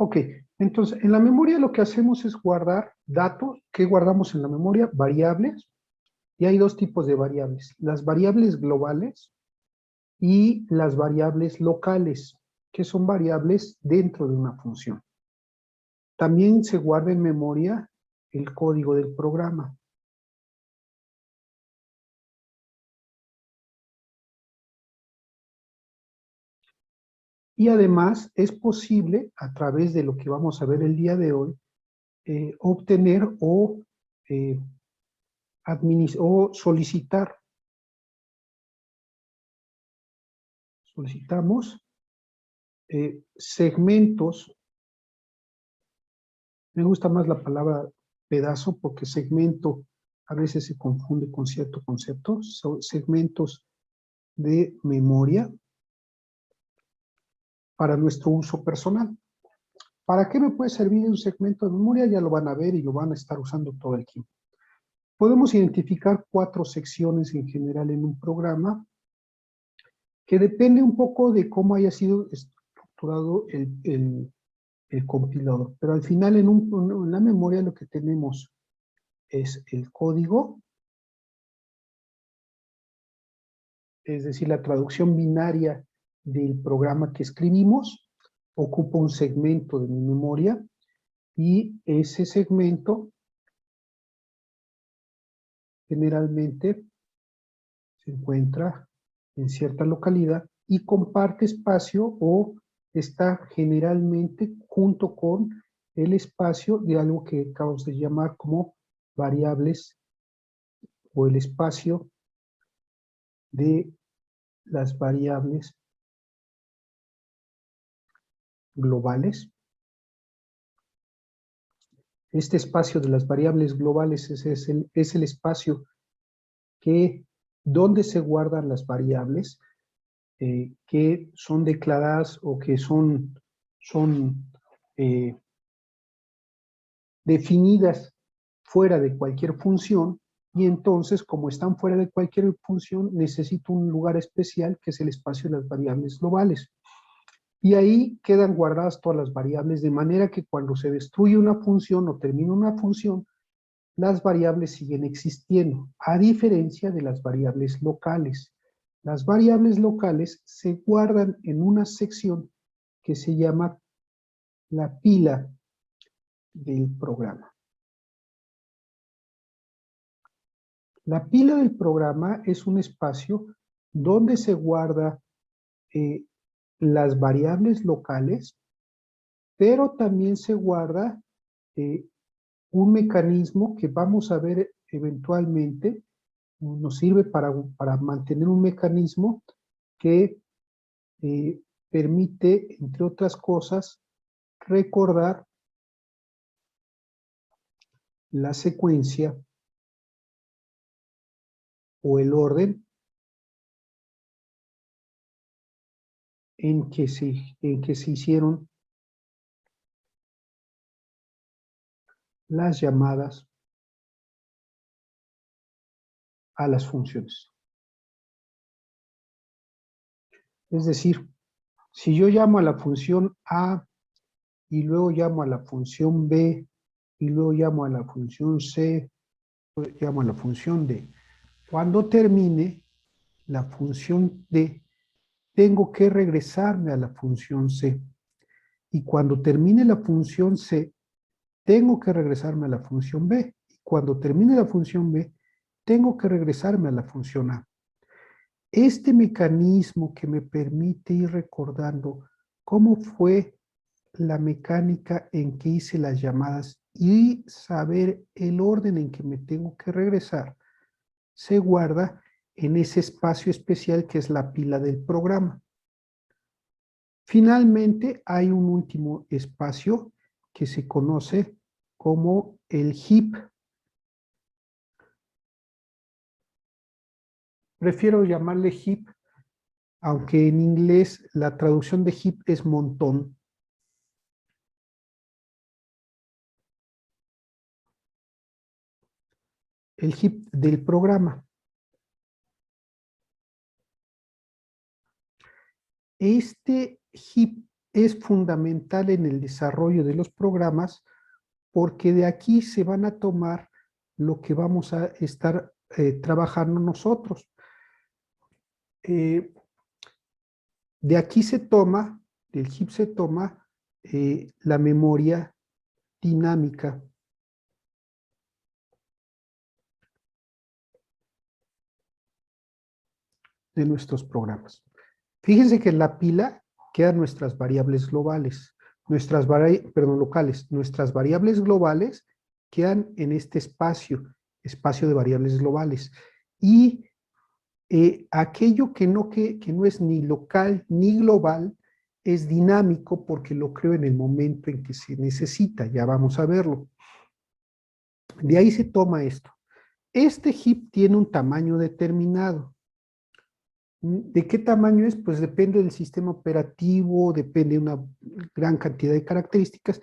Ok, entonces en la memoria lo que hacemos es guardar datos. ¿Qué guardamos en la memoria? Variables. Y hay dos tipos de variables. Las variables globales y las variables locales, que son variables dentro de una función. También se guarda en memoria el código del programa. Y además es posible, a través de lo que vamos a ver el día de hoy, obtener eh, o solicitamos segmentos. Me gusta más la palabra pedazo porque segmento a veces se confunde con cierto concepto. Son segmentos de memoria para nuestro uso personal. ¿Para qué me puede servir un segmento de memoria? Ya lo van a ver y lo van a estar usando todo el tiempo. Podemos identificar 4 secciones en general en un programa que depende un poco de cómo haya sido estructurado el compilador. Pero al final en la memoria lo que tenemos es el código, es decir, la traducción binaria del programa que escribimos, ocupa un segmento de mi memoria y ese segmento generalmente se encuentra en cierta localidad y comparte espacio o está generalmente junto con el espacio de algo que acabamos de llamar como variables o el espacio de las variables globales. Este espacio de las variables globales es el espacio donde se guardan las variables que son declaradas o que son definidas fuera de cualquier función, y entonces, como están fuera de cualquier función, necesito un lugar especial que es el espacio de las variables globales. Y ahí quedan guardadas todas las variables, de manera que cuando se destruye una función o termina una función, las variables siguen existiendo, a diferencia de las variables locales. Las variables locales se guardan en una sección que se llama la pila del programa. La pila del programa es un espacio donde se guarda las variables locales, pero también se guarda eh, un mecanismo que vamos a ver eventualmente. Nos sirve para mantener un mecanismo que permite, entre otras cosas, recordar la secuencia o el orden en que se hicieron las llamadas a las funciones. Es decir, si yo llamo a la función A y luego llamo a la función B y luego llamo a la función C, llamo a la función D, cuando termine la función D, tengo que regresarme a la función C. Y cuando termine la función C, tengo que regresarme a la función B. Y cuando termine la función B, tengo que regresarme a la función A. Este mecanismo que me permite ir recordando cómo fue la mecánica en que hice las llamadas y saber el orden en que me tengo que regresar, se guarda en ese espacio especial que es la pila del programa. Finalmente, hay un último espacio que se conoce como el heap. Prefiero llamarle heap, aunque en inglés la traducción de heap es montón. el heap del programa. Este heap es fundamental en el desarrollo de los programas porque de aquí se van a tomar lo que vamos a estar trabajando nosotros. De aquí se toma, del heap se toma la memoria dinámica. De nuestros programas. Fíjense que en la pila quedan nuestras variables globales, locales. Nuestras variables globales quedan en este espacio de variables globales. Y aquello que no es ni local ni global es dinámico porque lo creo en el momento en que se necesita, ya vamos a verlo. De ahí se toma esto. Este heap tiene un tamaño determinado. ¿De qué tamaño es? Pues depende del sistema operativo, depende de una gran cantidad de características,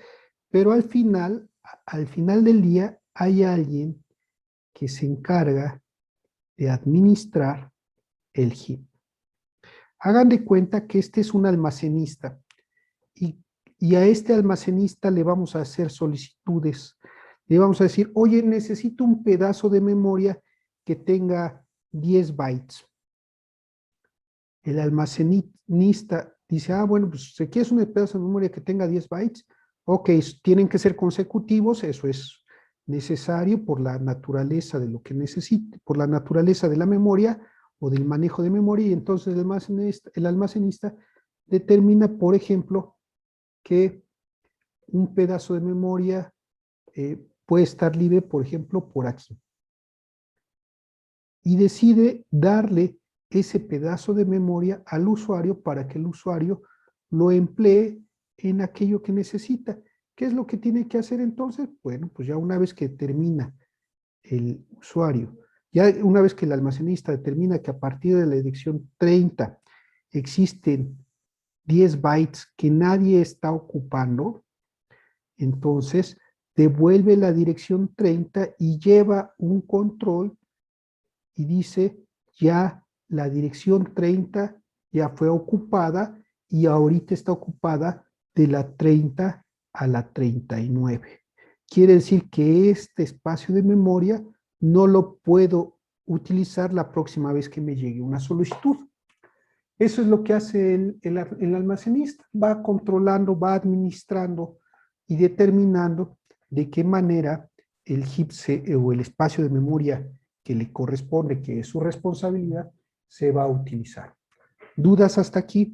pero al final del día hay alguien que se encarga de administrar el heap. Hagan de cuenta que este es un almacenista y a este almacenista le vamos a hacer solicitudes. Le vamos a decir, oye, necesito un pedazo de memoria que tenga 10 bytes. El almacenista dice, bueno, pues si quieres un pedazo de memoria que tenga 10 bytes, ok, tienen que ser consecutivos, eso es necesario por la naturaleza de lo que necesite, por la naturaleza de la memoria o del manejo de memoria, y entonces el almacenista determina, por ejemplo, que un pedazo de memoria puede estar libre, por ejemplo, por aquí. Y decide darle ese pedazo de memoria al usuario para que el usuario lo emplee en aquello que necesita. ¿Qué es lo que tiene que hacer entonces? Bueno, pues ya una vez que termina el usuario, ya una vez que el almacenista determina que a partir de la dirección 30 existen 10 bytes que nadie está ocupando, entonces devuelve la dirección 30 y lleva un control y dice, ya la dirección 30 ya fue ocupada y ahorita está ocupada de la 30 a la 39. Quiere decir que este espacio de memoria no lo puedo utilizar la próxima vez que me llegue una solicitud. Eso es lo que hace el almacenista. Va controlando, va administrando y determinando de qué manera el heap o el espacio de memoria que le corresponde, que es su responsabilidad, se va a utilizar. ¿Dudas hasta aquí?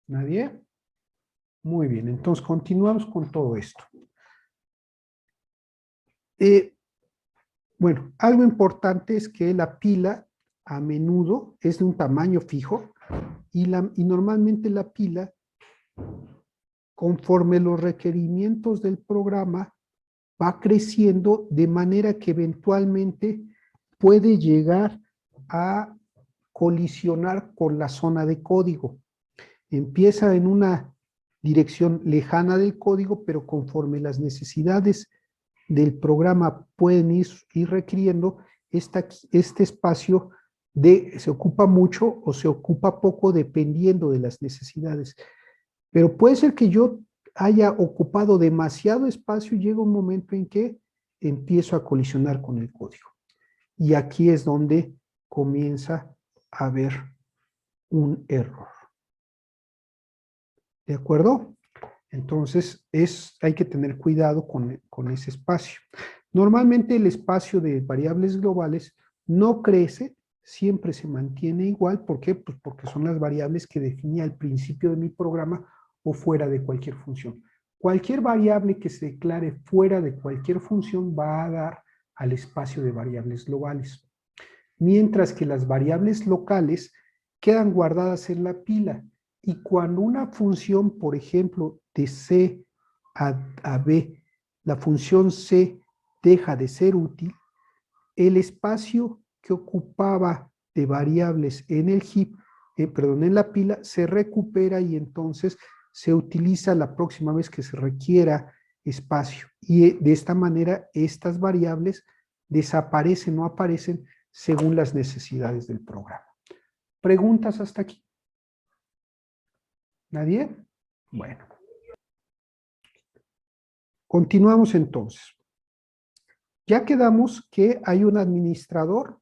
¿Nadie? Muy bien, entonces continuamos con todo esto. Bueno, algo importante es que la pila a menudo es de un tamaño fijo y normalmente la pila, conforme los requerimientos del programa, va creciendo de manera que eventualmente puede llegar a colisionar con la zona de código. Empieza en una dirección lejana del código, pero conforme las necesidades del programa pueden ir requiriendo, este espacio se ocupa mucho o se ocupa poco dependiendo de las necesidades. Pero puede ser que yo haya ocupado demasiado espacio y llega un momento en que empiezo a colisionar con el código. Y aquí es donde comienza a haber un error. ¿De acuerdo? Entonces, hay que tener cuidado con ese espacio. Normalmente el espacio de variables globales no crece, siempre se mantiene igual. ¿Por qué? Pues porque son las variables que definía al principio de mi programa o fuera de cualquier función. Cualquier variable que se declare fuera de cualquier función va a dar al espacio de variables globales. Mientras que las variables locales quedan guardadas en la pila. Y cuando una función, por ejemplo, de C a B, la función C deja de ser útil, el espacio que ocupaba de variables en el heap, en la pila, se recupera y entonces se utiliza la próxima vez que se requiera espacio. Y de esta manera estas variables desaparecen o aparecen según las necesidades del programa. ¿Preguntas hasta aquí? ¿Nadie? Bueno. Continuamos entonces. Ya quedamos que hay un administrador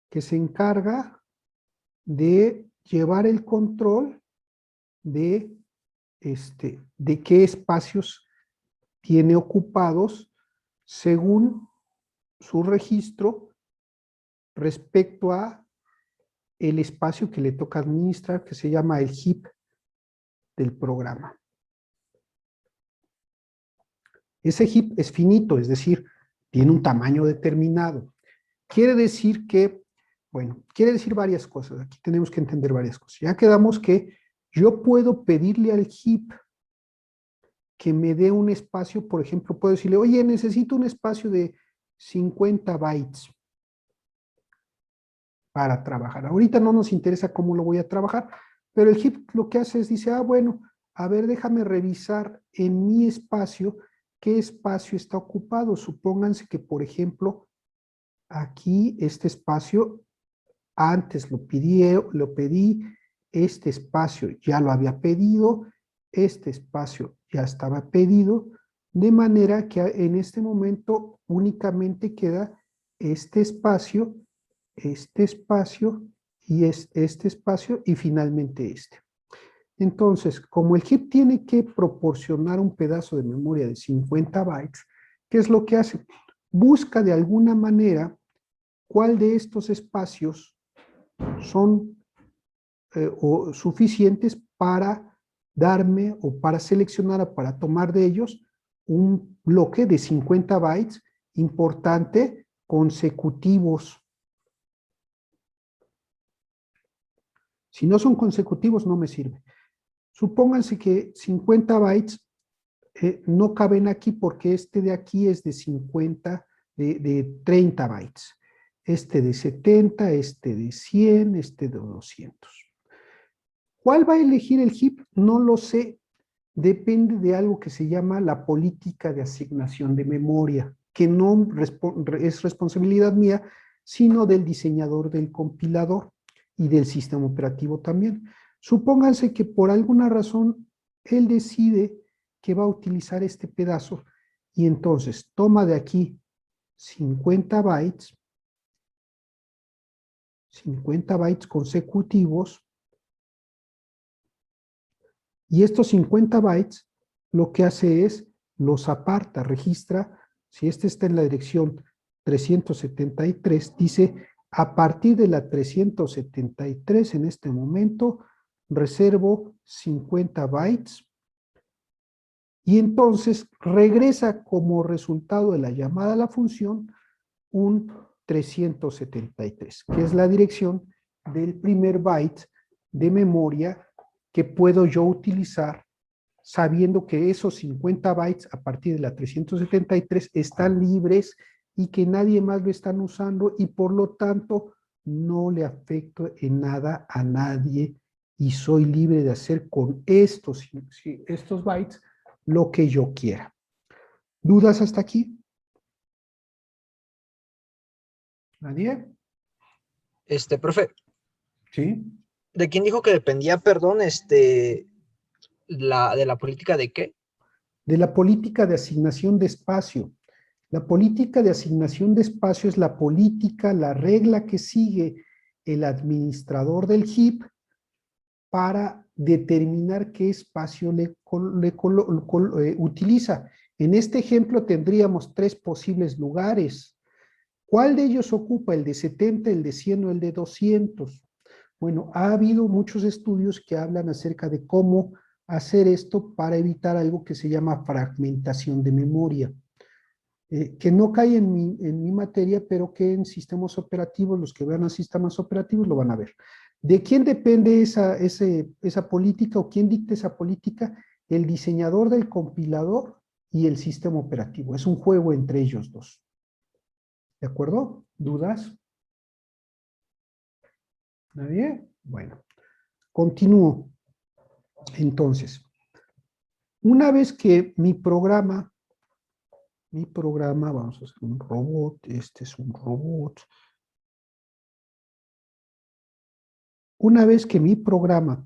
que se encarga de llevar el control de qué espacios tiene ocupados según su registro respecto a el espacio que le toca administrar, que se llama el heap del programa. Ese heap es finito, es decir, tiene un tamaño determinado. Quiere decir que, bueno, quiere decir varias cosas. Aquí tenemos que entender varias cosas. Ya quedamos que yo puedo pedirle al heap que me dé un espacio, por ejemplo, puedo decirle, oye, necesito un espacio de 50 bytes para trabajar. Ahorita no nos interesa cómo lo voy a trabajar, pero el heap lo que hace es, dice, bueno, a ver, déjame revisar en mi espacio qué espacio está ocupado. Supónganse que, por ejemplo, aquí este espacio, antes lo pedí, este espacio ya lo había pedido, este espacio ya estaba pedido, de manera que en este momento únicamente queda este espacio y este espacio y finalmente este. Entonces, como el heap tiene que proporcionar un pedazo de memoria de 50 bytes, ¿qué es lo que hace? Busca de alguna manera cuál de estos espacios son o suficientes para darme o para seleccionar o para tomar de ellos un bloque de 50 bytes importante consecutivos. Si no son consecutivos, no me sirve. Supónganse que 50 bytes no caben aquí porque este de aquí es de 50, de 30 bytes. Este de 70, este de 100, este de 200. ¿Cuál va a elegir el heap? No lo sé. Depende de algo que se llama la política de asignación de memoria, que no es responsabilidad mía, sino del diseñador del compilador y del sistema operativo también. Supónganse que por alguna razón él decide que va a utilizar este pedazo y entonces toma de aquí 50 bytes consecutivos, y estos 50 bytes lo que hace es los aparta, registra, si este está en la dirección 373, dice a partir de la 373 en este momento reservo 50 bytes y entonces regresa como resultado de la llamada a la función un 373, que es la dirección del primer byte de memoria que puedo yo utilizar sabiendo que esos 50 bytes a partir de la 373 están libres y que nadie más lo están usando y por lo tanto no le afecto en nada a nadie y soy libre de hacer con estos bytes lo que yo quiera. ¿Dudas hasta aquí? ¿Nadie? Profe, ¿Sí? ¿de quién dijo que dependía, perdón, de la política de qué? De la política de asignación de espacio. La política de asignación de espacio es la política, la regla que sigue el administrador del heap para determinar qué espacio utiliza. En este ejemplo tendríamos 3 posibles lugares. ¿Cuál de ellos ocupa? ¿El de 70, el de 100 o el de 200? Bueno, ha habido muchos estudios que hablan acerca de cómo hacer esto para evitar algo que se llama fragmentación de memoria, que no cae en mi materia, pero que en sistemas operativos, los que vean a sistemas operativos lo van a ver. ¿De quién depende esa política o quién dicta esa política? El diseñador del compilador y el sistema operativo. Es un juego entre ellos dos. ¿De acuerdo? ¿Dudas? ¿Nadie? Bueno, continúo. Entonces, Una vez que mi programa, vamos a hacer un robot, este es un robot. Una vez que mi programa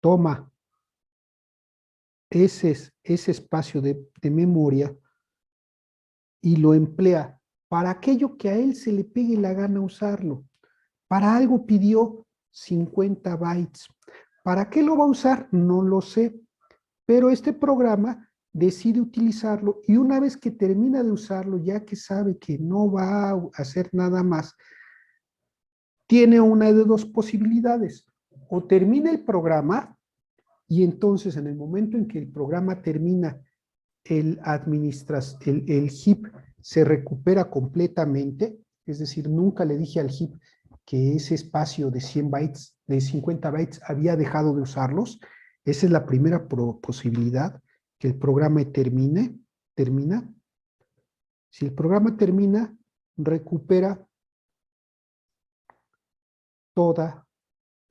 toma ese espacio de memoria y lo emplea para aquello que a él se le pegue la gana usarlo. Para algo pidió 50 bytes. ¿Para qué lo va a usar? No lo sé. Pero este programa decide utilizarlo y una vez que termina de usarlo, ya que sabe que no va a hacer nada más, tiene una de dos posibilidades. O termina el programa y entonces en el momento en que el programa termina, el heap se recupera completamente, es decir, nunca le dije al heap que ese espacio de 100 bytes, de 50 bytes, había dejado de usarlos. Esa es la primera posibilidad, que el programa termina. Si el programa termina, recupera toda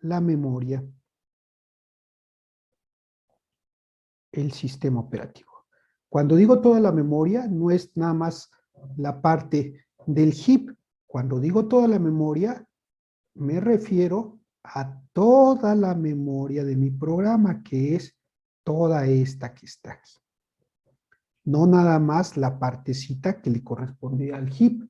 la memoria, el sistema operativo. Cuando digo toda la memoria, no es nada más la parte del heap. Cuando digo toda la memoria, me refiero a toda la memoria de mi programa, que es toda esta que está aquí. No nada más la partecita que le corresponde al heap.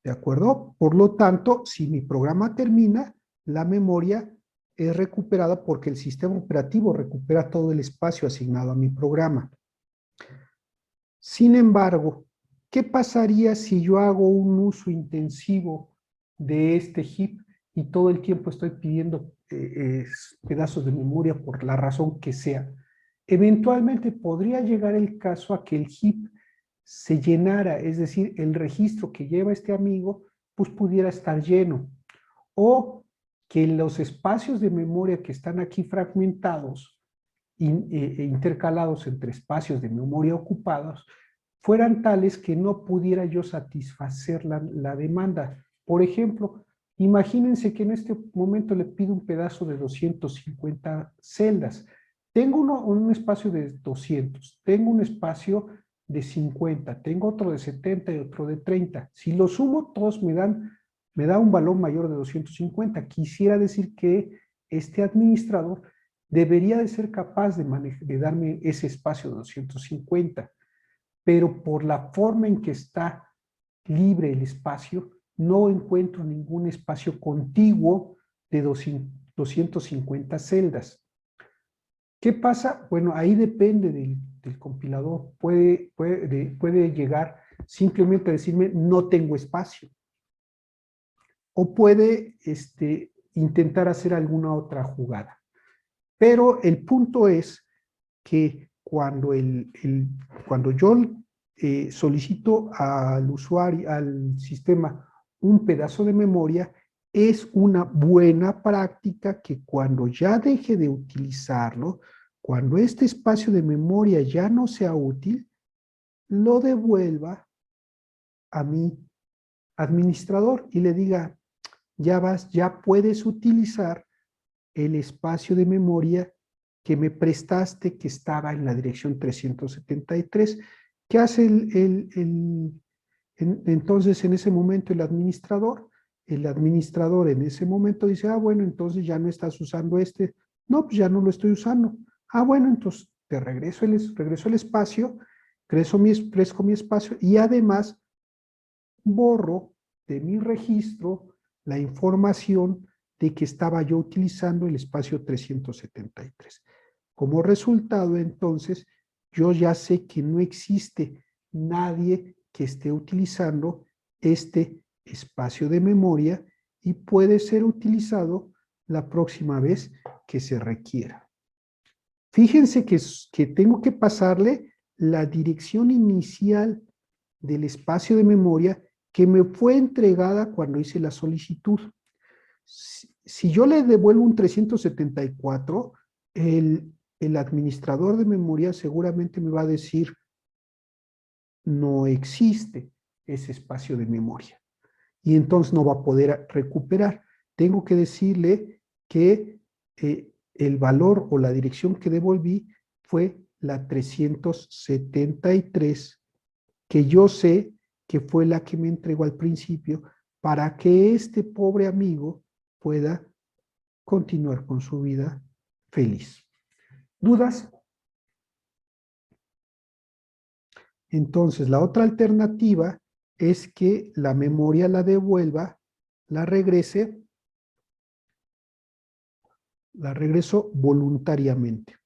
¿De acuerdo? Por lo tanto, si mi programa termina, la memoria es recuperada porque el sistema operativo recupera todo el espacio asignado a mi programa. Sin embargo, ¿qué pasaría si yo hago un uso intensivo de este heap y todo el tiempo estoy pidiendo pedazos de memoria por la razón que sea? Eventualmente podría llegar el caso a que el heap se llenara, es decir, el registro que lleva este amigo, pues pudiera estar lleno. O que los espacios de memoria que están aquí fragmentados, intercalados entre espacios de memoria ocupados, fueran tales que no pudiera yo satisfacer la demanda. Por ejemplo, imagínense que en este momento le pido un pedazo de 250 celdas. Tengo un espacio de 200, tengo un espacio de 50, tengo otro de 70 y otro de 30. Si lo sumo, todos me da un valor mayor de 250. Quisiera decir que este administrador debería de ser capaz de darme ese espacio de 250, pero por la forma en que está libre el espacio, no encuentro ningún espacio contiguo de 250 celdas. ¿Qué pasa? Bueno, ahí depende del compilador. Puede llegar simplemente a decirme no tengo espacio. O puede intentar hacer alguna otra jugada. Pero el punto es que cuando yo solicito al usuario, al sistema, un pedazo de memoria, es una buena práctica que cuando ya deje de utilizarlo, cuando este espacio de memoria ya no sea útil, lo devuelva a mi administrador y le diga, ya puedes utilizar el espacio de memoria que me prestaste, que estaba en la dirección 373. ¿Qué hace entonces en ese momento el administrador? El administrador en ese momento dice, ah, bueno, entonces ya no estás usando este. No, pues ya no lo estoy usando. Ah, bueno, entonces te regreso el espacio, crezco mi espacio y además borro de mi registro la información de que estaba yo utilizando el espacio 373. Como resultado, entonces, yo ya sé que no existe nadie que esté utilizando este espacio de memoria y puede ser utilizado la próxima vez que se requiera. Fíjense que tengo que pasarle la dirección inicial del espacio de memoria que me fue entregada cuando hice la solicitud. Si yo le devuelvo un 374, el administrador de memoria seguramente me va a decir, no existe ese espacio de memoria. Y entonces no va a poder recuperar. Tengo que decirle que el valor o la dirección que devolví fue la 373, que yo sé que fue la que me entregó al principio para que este pobre amigo pueda continuar con su vida feliz. ¿Dudas? Entonces, la otra alternativa es que la memoria la devuelva, la regrese, la regreso voluntariamente.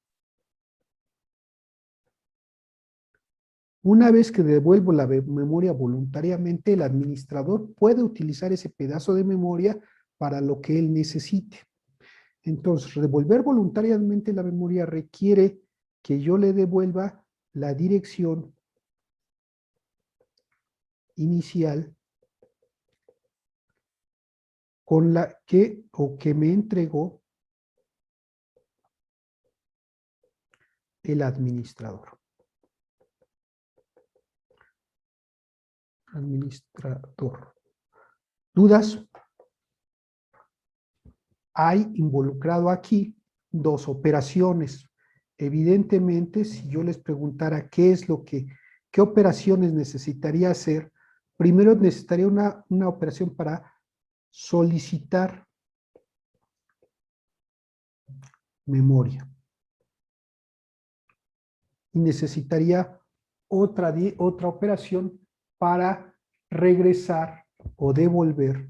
Una vez que devuelvo la memoria voluntariamente, el administrador puede utilizar ese pedazo de memoria para lo que él necesite. Entonces, devolver voluntariamente la memoria requiere que yo le devuelva la dirección inicial con la que o que me entregó el administrador. ¿Dudas? Hay involucrado aquí dos operaciones. Evidentemente, si yo les preguntara qué operaciones necesitaría hacer, primero necesitaría una operación para solicitar memoria. Y necesitaría otra operación para regresar o devolver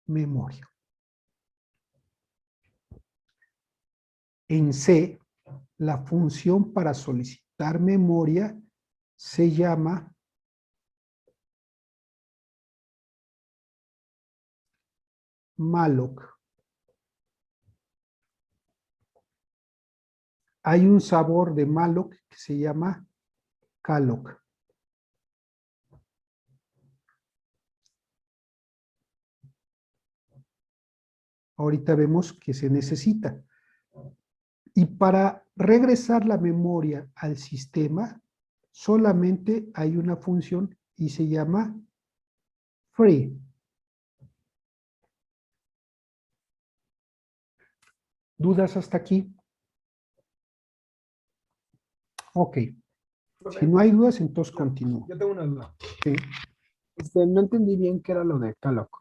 memoria. En C, la función para solicitar memoria se llama malloc. Hay un sabor de malloc que se llama calloc. Ahorita vemos que se necesita. Y para regresar la memoria al sistema, solamente hay una función y se llama free. ¿Dudas hasta aquí? Ok. Si no hay dudas, entonces continúo. Yo tengo una duda. Sí. No entendí bien qué era lo de calloc.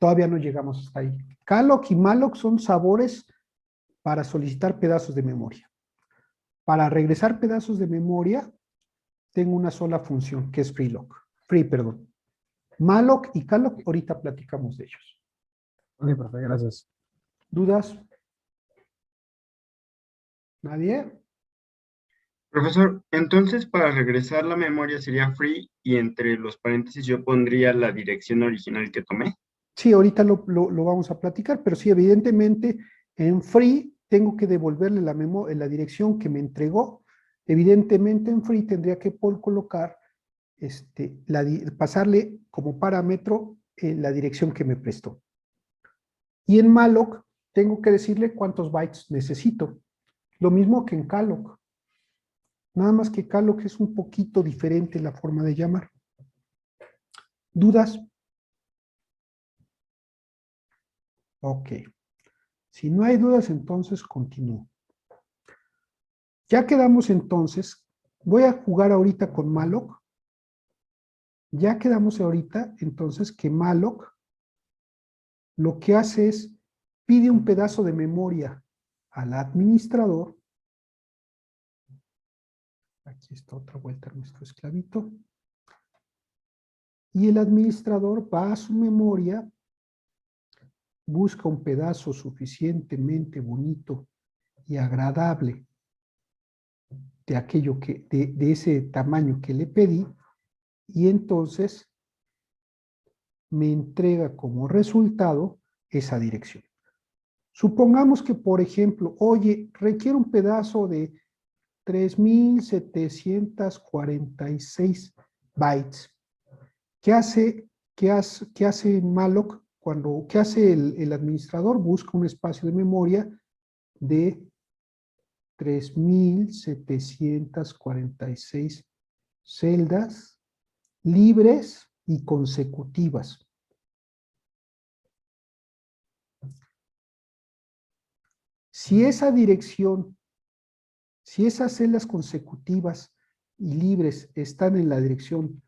Todavía no llegamos hasta ahí. Calloc y malloc son sabores para solicitar pedazos de memoria. Para regresar pedazos de memoria, tengo una sola función, que es freeloc. Perdón. Malloc y calloc, ahorita platicamos de ellos. Ok, profe, gracias. ¿Dudas? ¿Nadie? Profesor, entonces para regresar la memoria sería free y entre los paréntesis yo pondría la dirección original que tomé. Sí, ahorita lo vamos a platicar, pero sí, evidentemente, en free tengo que devolverle la dirección que me entregó. Evidentemente, en free tendría que colocar, pasarle como parámetro la dirección que me prestó. Y en malloc tengo que decirle cuántos bytes necesito. Lo mismo que en calloc. Nada más que calloc es un poquito diferente la forma de llamar. ¿Dudas? Ok. Si no hay dudas, entonces continúo. Ya quedamos entonces, voy a jugar ahorita con malloc. Ya quedamos ahorita entonces que malloc lo que hace es pide un pedazo de memoria al administrador. Aquí está otra vuelta nuestro esclavito. Y el administrador va a su memoria, busca un pedazo suficientemente bonito y agradable de aquello de ese tamaño que le pedí, y entonces me entrega como resultado esa dirección. Supongamos que, por ejemplo, oye, requiere un pedazo de 3746 bytes. ¿Qué hace malloc qué hace el administrador? Busca un espacio de memoria de 3746 celdas libres y consecutivas. Si esa dirección, si esas celdas consecutivas y libres están en la dirección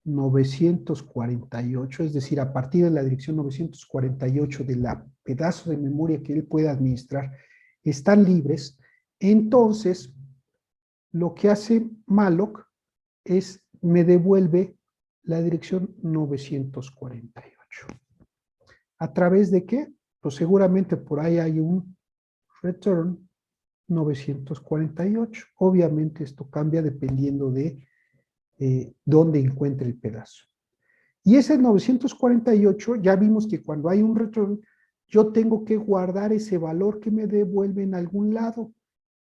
948, es decir, a partir de la dirección 948 de la pedazo de memoria que él puede administrar, están libres, entonces lo que hace malloc es me devuelve la dirección 948. ¿A través de qué? Pues seguramente por ahí hay un return 948. Obviamente esto cambia dependiendo de dónde encuentre el pedazo. Y ese 948, ya vimos que cuando hay un return, yo tengo que guardar ese valor que me devuelve en algún lado.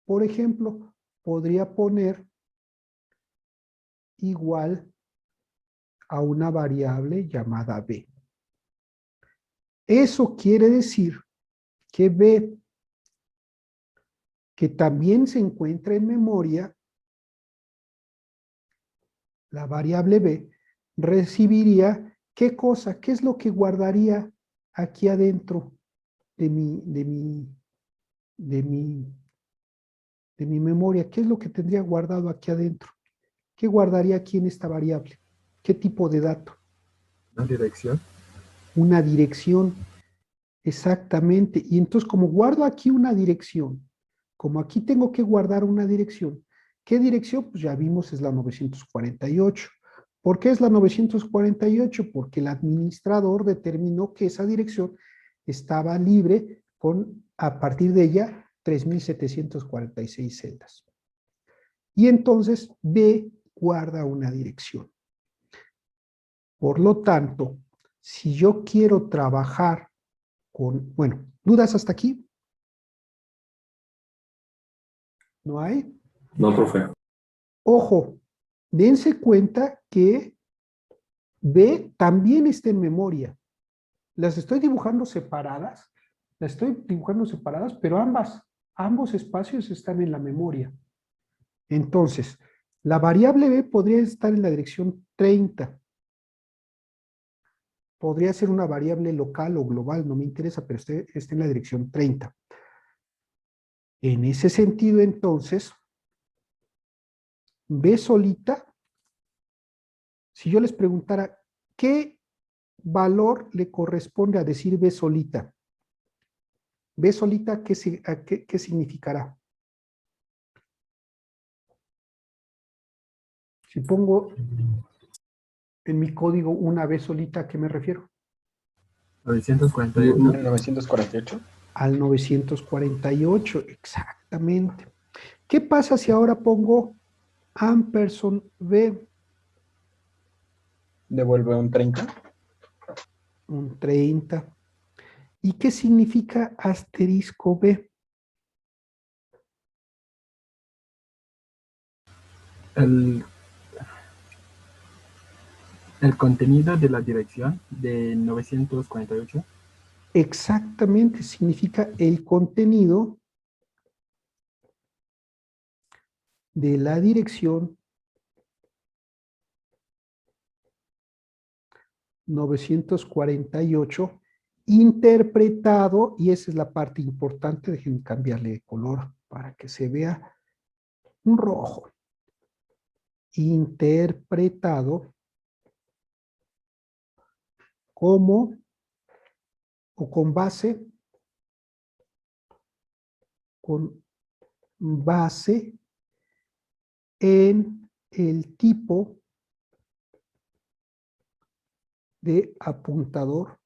Por ejemplo, podría poner igual a una variable llamada b. Eso quiere decir que b, que también se encuentra en memoria, la variable b, recibiría ¿qué cosa? ¿Qué es lo que guardaría aquí adentro de mi memoria? ¿Qué es lo que tendría guardado aquí adentro? ¿Qué guardaría aquí en esta variable? ¿Qué tipo de dato? Una dirección. Una dirección, exactamente. Y entonces, como guardo aquí una dirección, como aquí tengo que guardar una dirección, ¿qué dirección? Pues ya vimos, es la 948. ¿Por qué es la 948? Porque el administrador determinó que esa dirección estaba libre con, a partir de ella, 3.746 celdas. Y entonces B guarda una dirección. Por lo tanto, si yo quiero trabajar con, bueno, ¿dudas hasta aquí? ¿No hay? No, profe. Ojo, dense cuenta que B también está en memoria. Las estoy dibujando separadas, pero ambos espacios están en la memoria. Entonces, la variable B podría estar en la dirección 30. Podría ser una variable local o global, no me interesa, pero está en la dirección 30. En ese sentido, entonces, B solita, si yo les preguntara, ¿qué valor le corresponde a decir B solita? B solita, ¿qué significará? Si pongo en mi código una B solita, ¿a qué me refiero? 948. 1948. Al 948, exactamente. ¿Qué pasa si ahora pongo ampersand B? Devuelve un 30. Un 30. ¿Y qué significa asterisco B? El contenido de la dirección de 948. Exactamente, significa el contenido de la dirección 948 interpretado, y esa es la parte importante, déjenme cambiarle de color para que se vea un rojo. Interpretado como o con base en el tipo de apuntador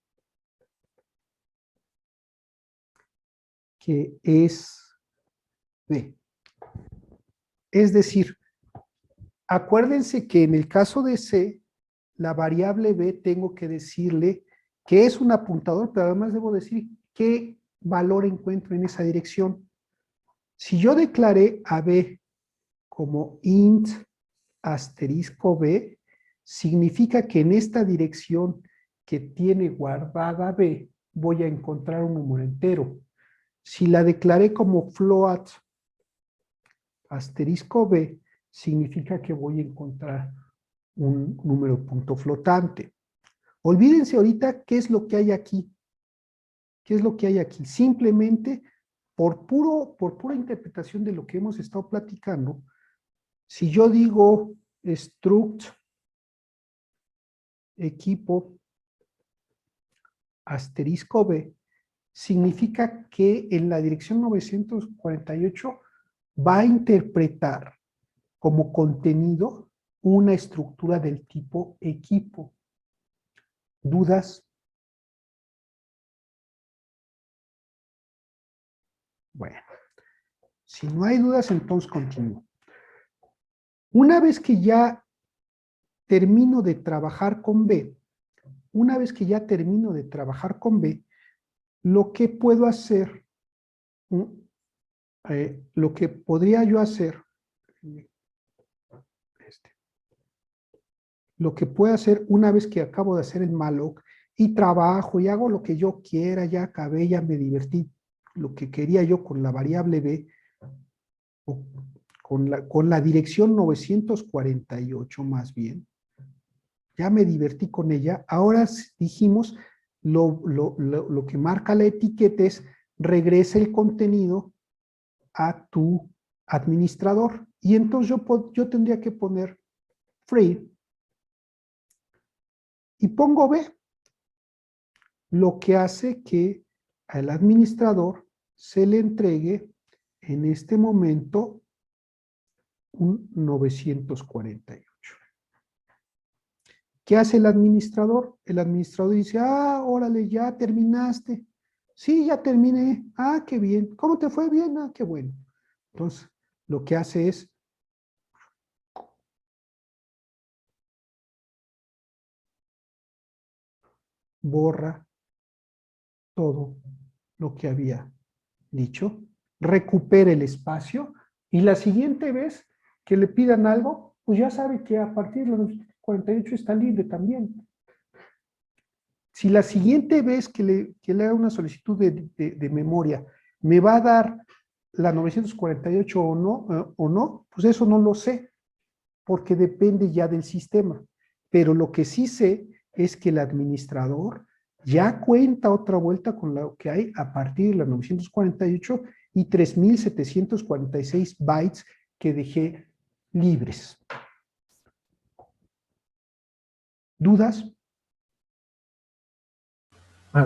que es B. Es decir, acuérdense que en el caso de C, la variable B tengo que decirle que es un apuntador, pero además debo decir qué valor encuentro en esa dirección. Si yo declaré a B como int asterisco B, significa que en esta dirección que tiene guardada B, voy a encontrar un número entero. Si la declaré como float asterisco B, significa que voy a encontrar un número punto flotante. Olvídense ahorita qué es lo que hay aquí. ¿Qué es lo que hay aquí? Simplemente por pura interpretación de lo que hemos estado platicando, si yo digo struct equipo asterisco B, significa que en la dirección 948 va a interpretar como contenido una estructura del tipo equipo. ¿Dudas? Bueno, si no hay dudas, entonces continúo. Una vez que ya termino de trabajar con B, lo que puedo hacer, lo que podría yo hacer, lo que puedo hacer una vez que acabo de hacer el malloc y trabajo y hago lo que yo quiera, ya acabé, ya me divertí, lo que quería yo con la variable B, o con la dirección 948 más bien, ya me divertí con ella. Ahora dijimos, lo que marca la etiqueta es regresa el contenido a tu administrador. Y entonces yo tendría que poner free y pongo B, lo que hace que al administrador se le entregue en este momento un 948. ¿Qué hace el administrador? El administrador dice, órale, ya terminaste. Sí, ya terminé. Qué bien. ¿Cómo te fue? Bien. Qué bueno. Entonces, lo que hace es borra todo lo que había dicho, recupera el espacio y la siguiente vez que le pidan algo, pues ya sabe que a partir de los 48 está libre también. Si la siguiente vez que le haga una solicitud de memoria me va a dar la 948 o no, pues eso no lo sé, porque depende ya del sistema. Pero lo que sí sé es que el administrador ya cuenta otra vuelta con lo que hay a partir de la 948 y 3746 bytes que dejé libres. ¿Dudas?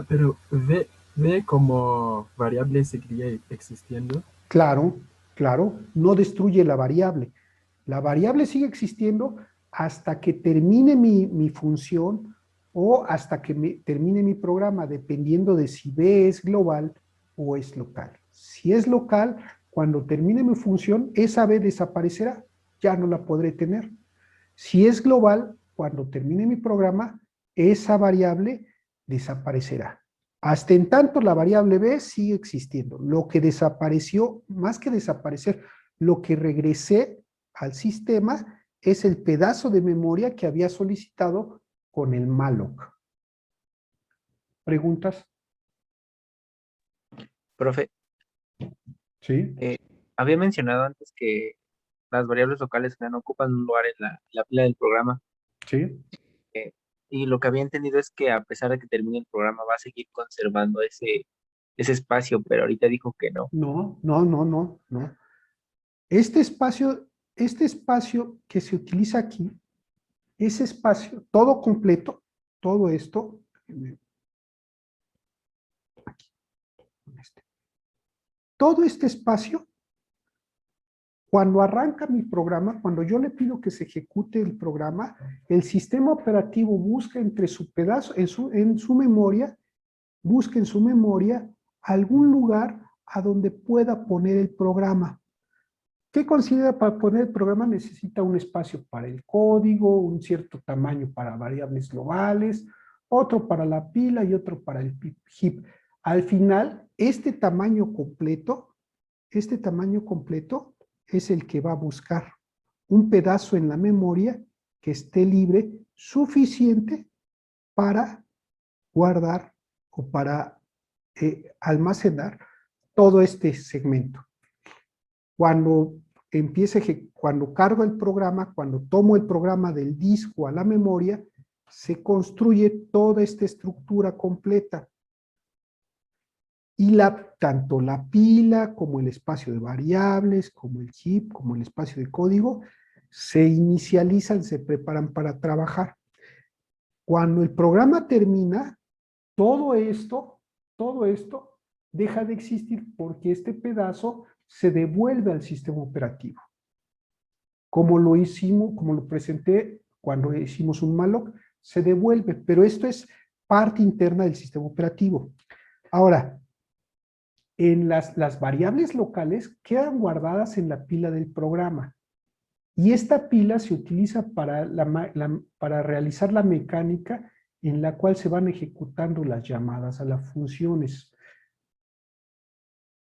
Pero ve como variable seguiría existiendo. Claro, no destruye la variable. La variable sigue existiendo hasta que termine mi función o hasta que termine mi programa, dependiendo de si B es global o es local. Si es local, cuando termine mi función, esa B desaparecerá, ya no la podré tener. Si es global, cuando termine mi programa, esa variable desaparecerá. Hasta en tanto la variable B sigue existiendo. Lo que desapareció, más que desaparecer, lo que regresé al sistema es el pedazo de memoria que había solicitado con el malloc. ¿Preguntas? Profe, Sí. había mencionado antes que las variables locales ya no ocupan un lugar en la pila del programa. Sí. Y lo que había entendido es que a pesar de que termine el programa va a seguir conservando ese espacio, pero ahorita dijo que no. No. Este espacio que se utiliza aquí, ese espacio, todo completo, todo esto, todo este espacio, cuando arranca mi programa, cuando yo le pido que se ejecute el programa, el sistema operativo busca entre su pedazo, en su memoria, busca en su memoria algún lugar a donde pueda poner el programa. ¿Qué considera para poner el programa? Necesita un espacio para el código, un cierto tamaño para variables globales, otro para la pila y otro para el heap. Al final, este tamaño completo es el que va a buscar un pedazo en la memoria que esté libre, suficiente para guardar o para almacenar todo este segmento. Cuando cuando cargo el programa, cuando tomo el programa del disco a la memoria, se construye toda esta estructura completa. Y tanto la pila como el espacio de variables, como el heap, como el espacio de código, se inicializan, se preparan para trabajar. Cuando el programa termina, todo esto deja de existir porque este pedazo se devuelve al sistema operativo. Como lo hicimos, como lo presenté cuando hicimos un malloc, se devuelve, pero esto es parte interna del sistema operativo. Ahora, en las variables locales quedan guardadas en la pila del programa. Y esta pila se utiliza para realizar la mecánica en la cual se van ejecutando las llamadas a las funciones.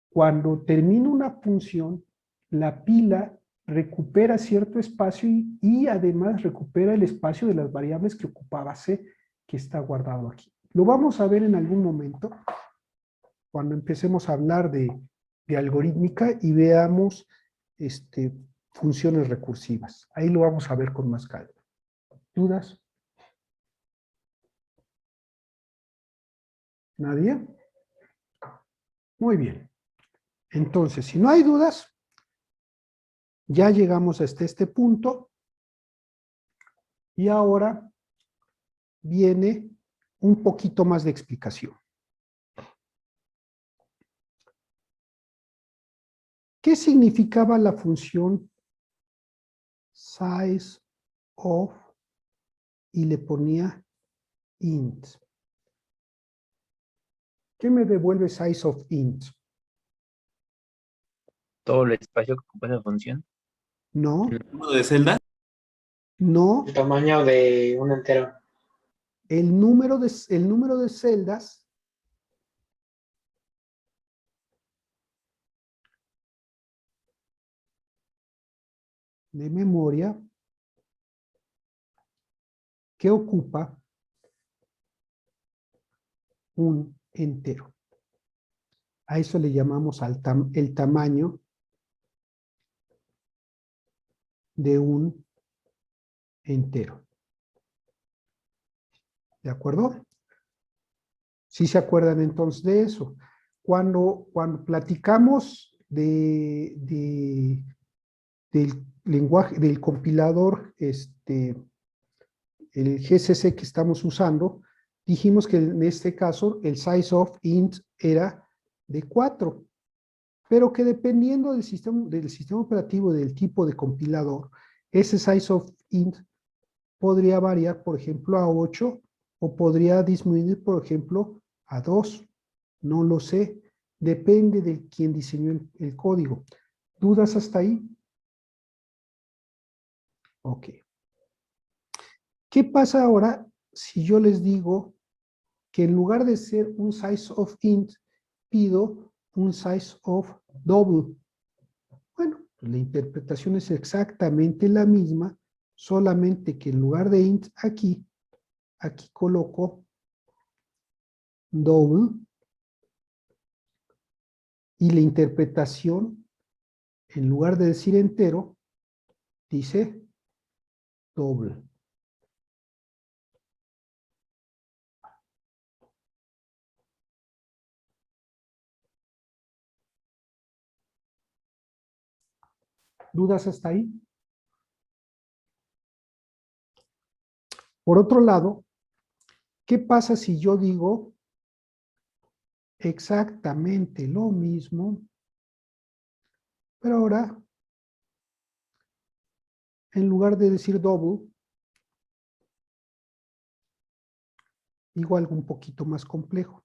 Cuando termina una función, la pila recupera cierto espacio y además recupera el espacio de las variables que ocupaba C, que está guardado aquí. Lo vamos a ver en algún momento, cuando empecemos a hablar de algorítmica y veamos funciones recursivas. Ahí lo vamos a ver con más calma. ¿Dudas? ¿Nadie? Muy bien. Entonces, si no hay dudas, ya llegamos hasta este punto y ahora viene un poquito más de explicación. ¿Qué significaba la función size of y le ponía int? ¿Qué me devuelve size of int? Todo el espacio que ocupa esa función. No, ¿El número de celda? no. El tamaño de un entero. El número de celdas de memoria que ocupa un entero. A eso le llamamos el tamaño de un entero. ¿De acuerdo? ¿Sí se acuerdan entonces de eso? Cuando platicamos del lenguaje, del compilador, el GCC que estamos usando, dijimos que en este caso el size of int era de 4, pero que dependiendo del sistema operativo, del tipo de compilador, ese size of int podría variar, por ejemplo, a 8 o podría disminuir, por ejemplo, a 2. No lo sé. Depende de quién diseñó el código. ¿Dudas hasta ahí? Ok. ¿Qué pasa ahora si yo les digo que en lugar de ser un size of int, pido un size of double? Bueno, pues la interpretación es exactamente la misma, solamente que en lugar de int aquí coloco double y la interpretación, en lugar de decir entero, dice doble. ¿Dudas hasta ahí? Por otro lado, ¿qué pasa si yo digo exactamente lo mismo, pero ahora, en lugar de decir double, digo algo un poquito más complejo?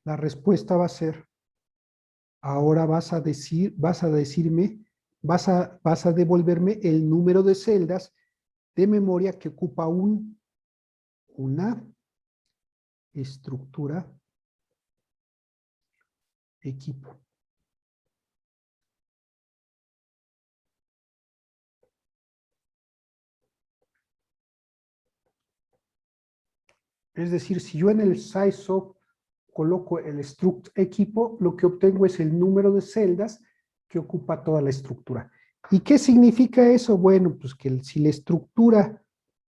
La respuesta va a ser, ahora vas a devolverme el número de celdas de memoria que ocupa una estructura equipo. Es decir, si yo en el size of coloco el struct equipo, lo que obtengo es el número de celdas que ocupa toda la estructura. ¿Y qué significa eso? Bueno, pues que si la estructura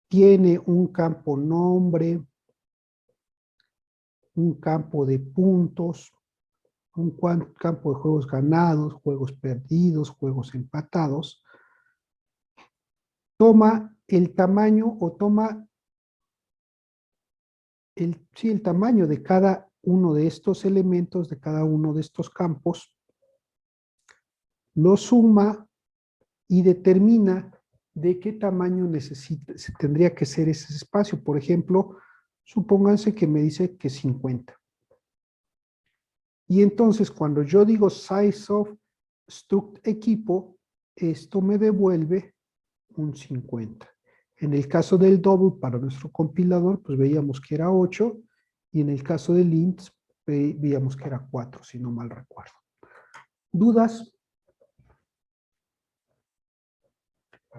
tiene un campo nombre, un campo de puntos, un campo de juegos ganados, juegos perdidos, juegos empatados, toma el tamaño o toma el tamaño de cada uno de estos elementos, de cada uno de estos campos, lo suma y determina de qué tamaño tendría que ser ese espacio. Por ejemplo, supónganse que me dice que 50. Y entonces cuando yo digo size of struct equipo, esto me devuelve un 50. En el caso del double para nuestro compilador, pues veíamos que era 8, y en el caso del int, veíamos que era 4, si no mal recuerdo. ¿Dudas?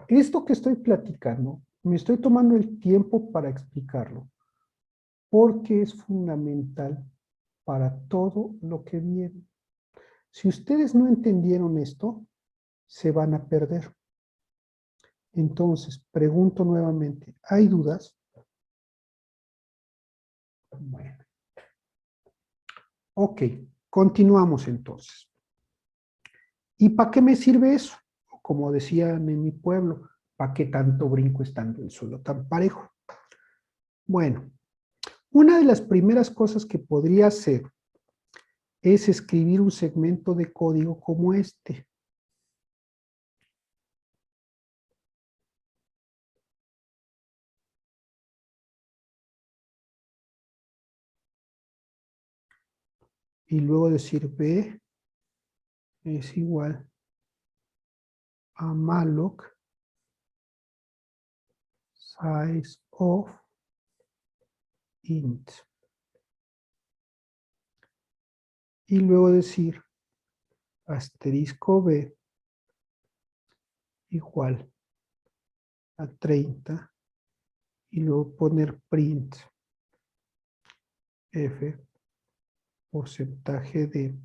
Esto que estoy platicando, me estoy tomando el tiempo para explicarlo, porque es fundamental para todo lo que viene. Si ustedes no entendieron esto, se van a perder. Entonces, pregunto nuevamente, ¿hay dudas? Bueno. Ok, continuamos entonces. ¿Y para qué me sirve eso? Como decían en mi pueblo, ¿para qué tanto brinco estando el suelo tan parejo? Bueno, una de las primeras cosas que podría hacer es escribir un segmento de código como este. Y luego decir B es igual a malloc size of int. Y luego decir asterisco B igual a 30 y luego poner print f porcentaje de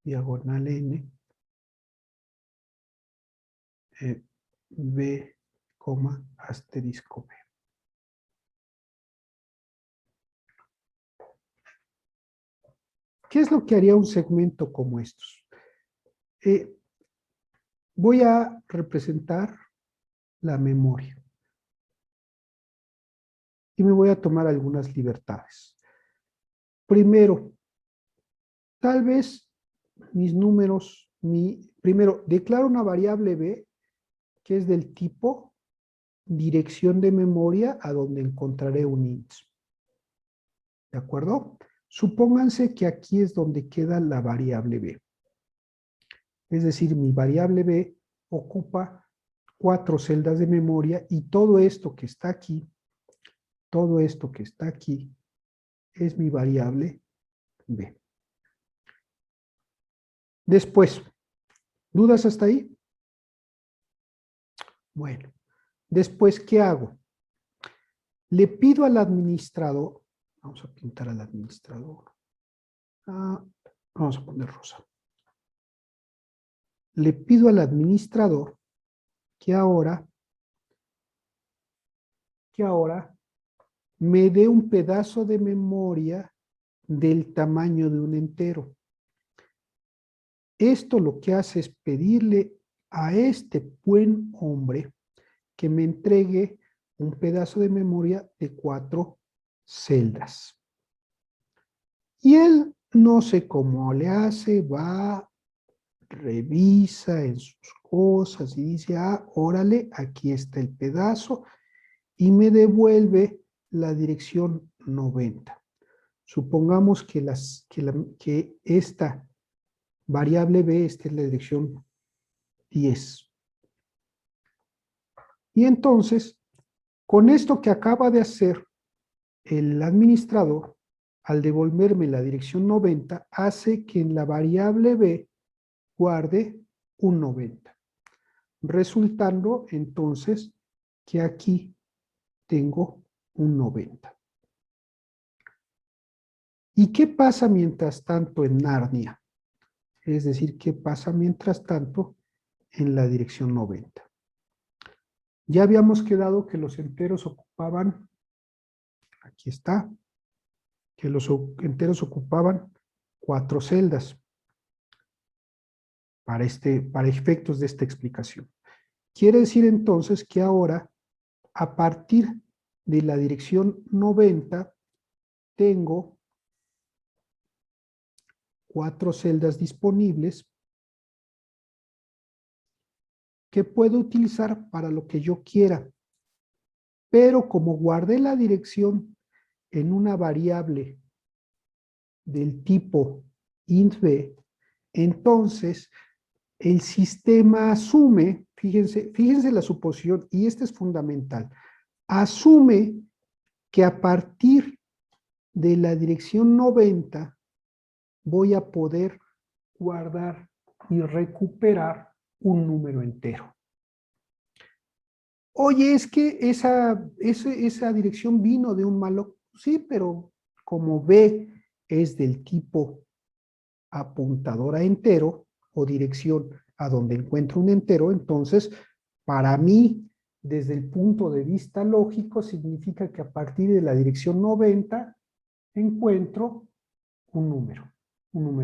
diagonal n b, asterisco b. ¿Qué es lo que haría un segmento como estos? Voy a representar la memoria y me voy a tomar algunas libertades. Primero, tal vez mis números, primero, declaro una variable b que es del tipo dirección de memoria a donde encontraré un int. ¿De acuerdo? Supónganse que aquí es donde queda la variable b. Es decir, mi variable b ocupa 4 celdas de memoria y todo esto que está aquí, es mi variable b. Después, ¿dudas hasta ahí? Bueno, después, ¿qué hago? Le pido al administrador, vamos a pintar al administrador, vamos a poner rosa. Le pido al administrador que ahora me dé un pedazo de memoria del tamaño de un entero. Esto lo que hace es pedirle a este buen hombre que me entregue un pedazo de memoria de 4 celdas. Y él, no sé cómo le hace, va, revisa en sus cosas y dice, órale, aquí está el pedazo, y me devuelve la dirección 90. Supongamos que esta variable b, esta es la dirección 10. Y entonces, con esto que acaba de hacer el administrador, al devolverme la dirección 90, hace que en la variable b guarde un 90. Resultando entonces que aquí tengo un 90. ¿Y qué pasa mientras tanto en Narnia? Es decir, ¿qué pasa mientras tanto en la dirección 90? Ya habíamos quedado que los enteros ocupaban, aquí está, que los enteros ocupaban 4 celdas para efectos de esta explicación. Quiere decir entonces que ahora, a partir de la dirección 90, tengo 4 celdas disponibles que puedo utilizar para lo que yo quiera. Pero como guardé la dirección en una variable del tipo int b, entonces el sistema asume, fíjense la suposición, y esta es fundamental, asume que a partir de la dirección 90 voy a poder guardar y recuperar un número entero. Oye, es que esa dirección vino de un malloc. Sí, pero como B es del tipo apuntador a entero o dirección a donde encuentro un entero, entonces para mí, desde el punto de vista lógico, significa que a partir de la dirección 90 encuentro un número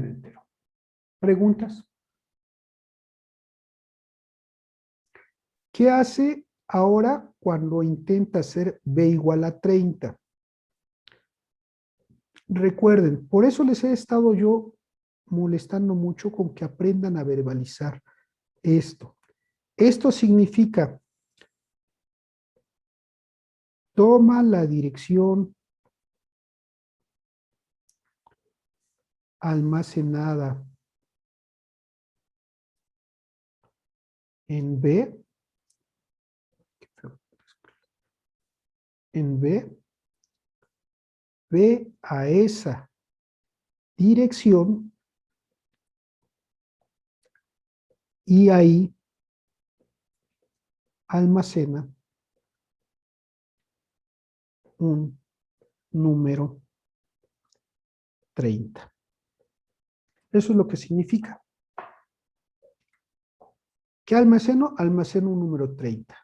entero. ¿Preguntas? ¿Qué hace ahora cuando intenta hacer B igual a 30? Recuerden, por eso les he estado yo molestando mucho con que aprendan a verbalizar esto. Esto significa, toma la dirección almacenada en B, ve a esa dirección y ahí almacena un número 30. Eso es lo que significa. ¿Qué almaceno? Almaceno un número 30.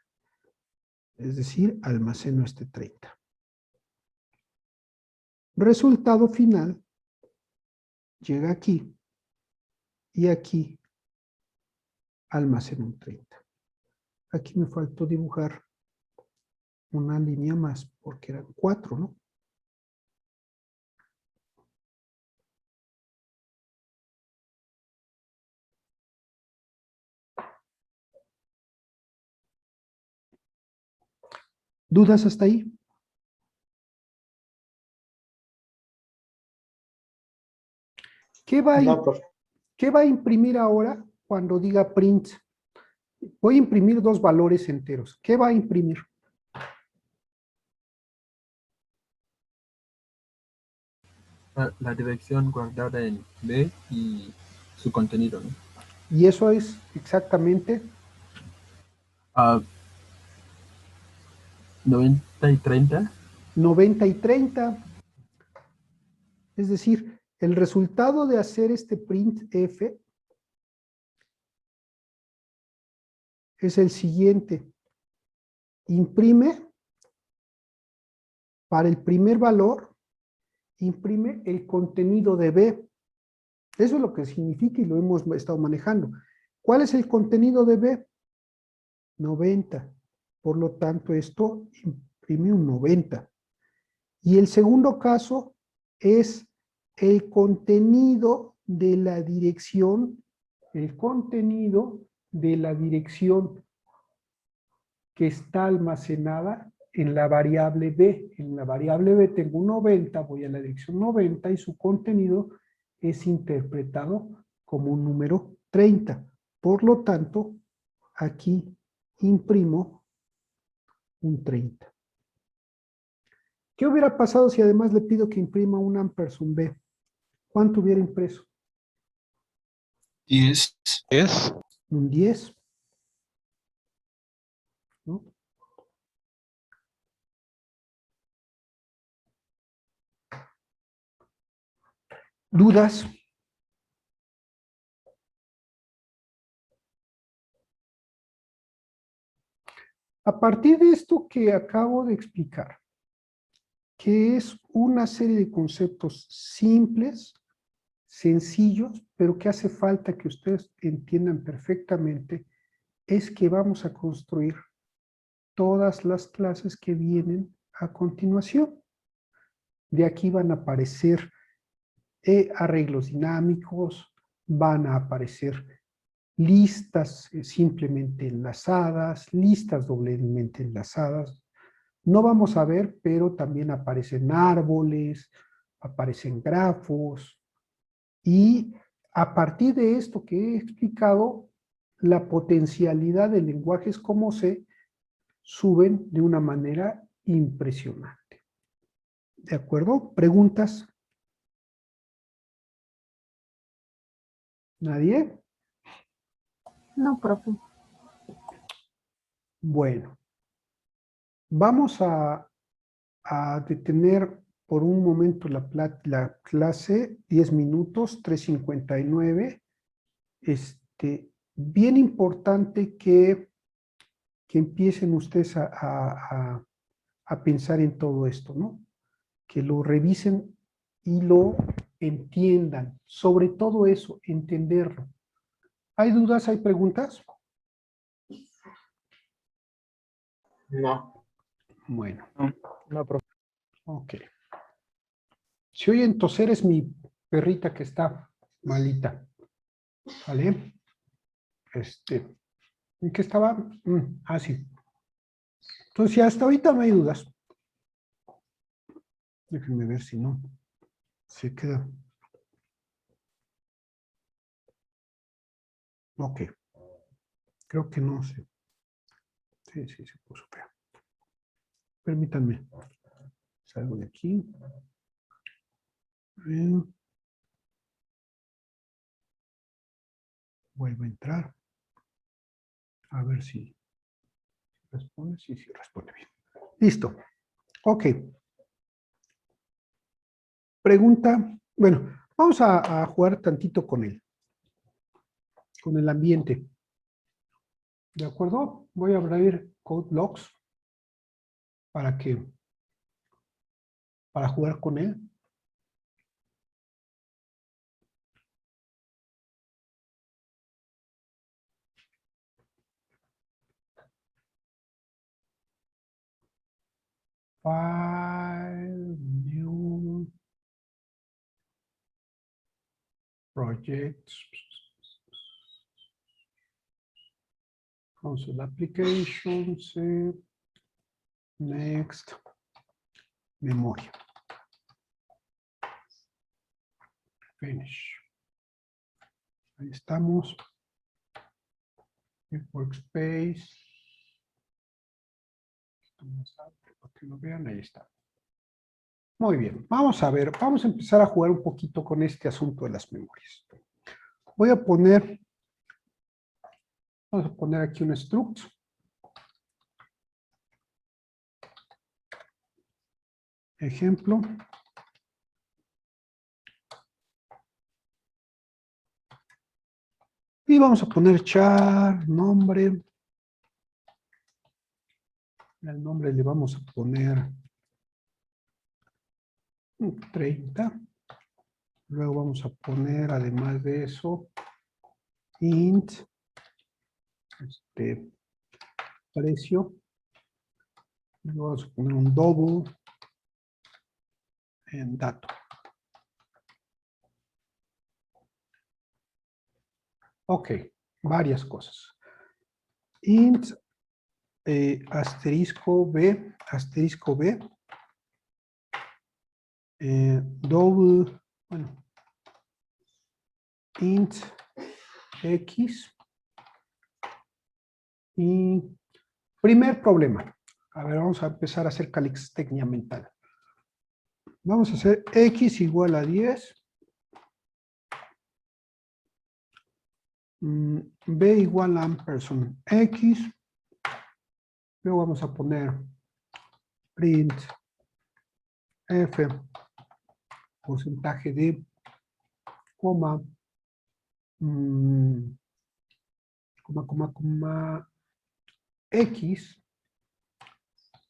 Es decir, almaceno este 30. Resultado final, llega aquí y aquí almaceno un 30. Aquí me faltó dibujar una línea más porque eran 4, ¿no? ¿Dudas hasta ahí? ¿Qué va a imprimir ahora cuando diga print? Voy a imprimir 2 valores enteros. ¿Qué va a imprimir? La dirección guardada en B y su contenido, ¿no? Y eso es exactamente 90 y 30. 90 y 30. Es decir, el resultado de hacer este printf es el siguiente. Imprime para el primer valor, imprime el contenido de B. Eso es lo que significa y lo hemos estado manejando. ¿Cuál es el contenido de B? 90. Por lo tanto, esto imprime un 90. Y el segundo caso es el contenido de la dirección, que está almacenada en la variable B. En la variable B tengo un 90, voy a la dirección 90 y su contenido es interpretado como un número 30. Por lo tanto, aquí imprimo un 30. ¿Qué hubiera pasado si además le pido que imprima un ampersand B? ¿Cuánto hubiera impreso? 10. Un 10. ¿No? ¿Dudas? A partir de esto que acabo de explicar, que es una serie de conceptos simples, sencillos, pero que hace falta que ustedes entiendan perfectamente, es que vamos a construir todas las clases que vienen a continuación. De aquí van a aparecer arreglos dinámicos, van a aparecer listas simplemente enlazadas, listas doblemente enlazadas. No vamos a ver, pero también aparecen árboles, aparecen grafos, y a partir de esto que he explicado, la potencialidad de lenguajes como C suben de una manera impresionante. ¿De acuerdo? ¿Preguntas? ¿Nadie? No, profe. Bueno, vamos a detener por un momento la clase, 10 minutos, 3:59. Bien importante que empiecen ustedes a pensar en todo esto, ¿no? Que lo revisen y lo entiendan. Sobre todo eso, entenderlo. ¿Hay dudas? ¿Hay preguntas? No. Bueno, No, profe. ok. Si oyen toser es mi perrita que está malita. ¿Vale? ¿En qué estaba? Sí. Entonces, si hasta ahorita no hay dudas. Déjenme ver si no se queda. Ok. Creo que no sé. Sí, se puso feo. Permítanme. Salgo de aquí. Vuelvo a entrar. A ver si responde. Sí, responde bien. Listo. Ok. Pregunta. Bueno, vamos a jugar tantito con el ambiente. ¿De acuerdo? Voy a abrir Code Logs para jugar con él. File, new, projects, console applications, next, memoria. Finish. Ahí estamos. El workspace. Para que lo vean, ahí está. Muy bien, vamos a ver, vamos a empezar a jugar un poquito con este asunto de las memorias. Vamos a poner aquí un struct. Ejemplo. Y vamos a poner char, nombre. El nombre le vamos a poner 30. Luego vamos a poner, además de eso, int, precio. Luego vamos a poner un double en dato. Ok, varias cosas. Int, asterisco B, double, bueno, int x. Y primer problema. A ver, vamos a empezar a hacer calixtecnia mental. Vamos a hacer x igual a 10. B igual a ampersand x. Luego vamos a poner print f porcentaje de coma, coma, X,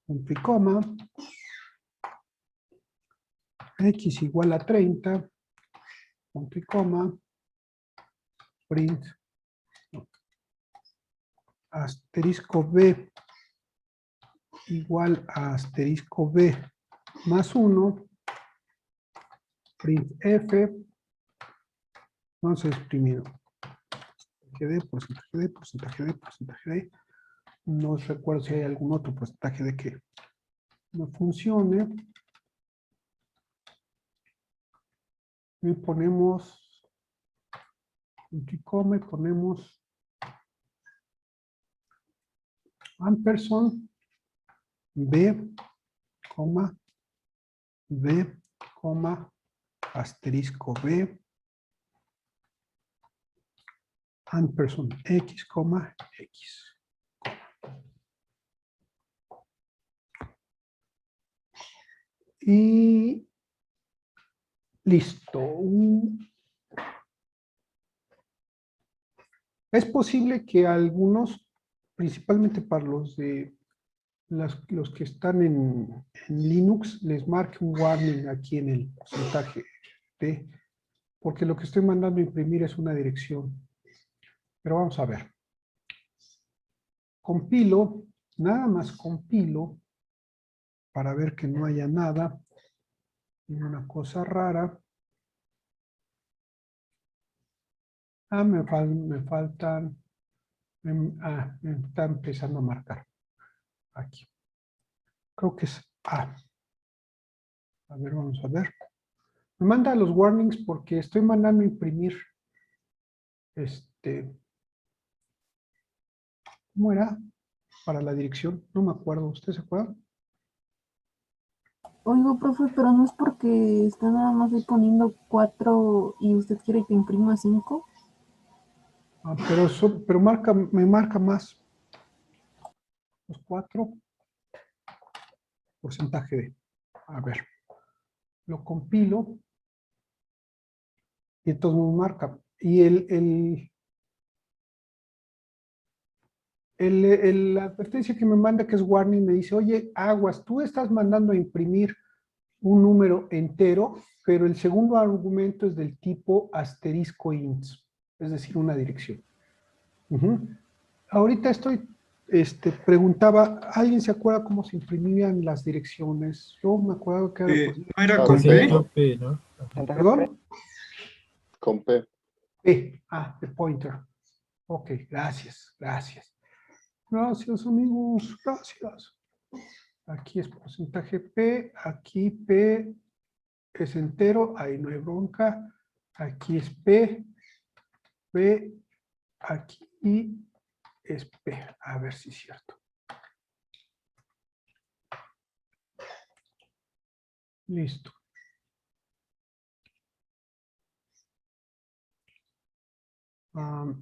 punto y coma, X igual a 30, punto y coma, print, asterisco B igual a asterisco B más 1, print F, vamos a exprimir porcentaje D, porcentaje D, porcentaje D. No recuerdo si hay algún otro porcentaje de que no funcione. Y ponemos punto y coma, ponemos ampersand B, coma, B, coma, asterisco B, ampersand X, coma, X. Y listo. Es posible que algunos, principalmente para los de los que están en Linux, les marque un warning aquí en el porcentaje D, porque lo que estoy mandando a imprimir es una dirección. Pero vamos a ver. Compilo, nada más compilo, para ver que no haya nada, ninguna cosa rara. Me faltan, me está empezando a marcar aquí. Creo que es A. A ver, vamos a ver. Me manda los warnings porque estoy mandando a imprimir ¿cómo era? Para la dirección, no me acuerdo, ¿usted se acuerda? Oigo, profe, pero no es porque está nada más ahí poniendo 4 y usted quiere que imprima 5. Pero me marca más. Los 4. Porcentaje de. A ver. Lo compilo. Y entonces me marca. Y la advertencia que me manda, que es warning, me dice, oye, aguas, tú estás mandando a imprimir un número entero, pero el segundo argumento es del tipo asterisco ints, es decir, una dirección. Ahorita preguntaba, ¿alguien se acuerda cómo se imprimían las direcciones? Yo me acuerdo que era... ¿No era con P? P, ¿no? ¿Perdón? Con P. P, the pointer. Ok, gracias. Gracias, amigos, gracias. Aquí es porcentaje P, aquí P es entero, ahí no hay bronca. Aquí es P, aquí es P. A ver si es cierto. Listo.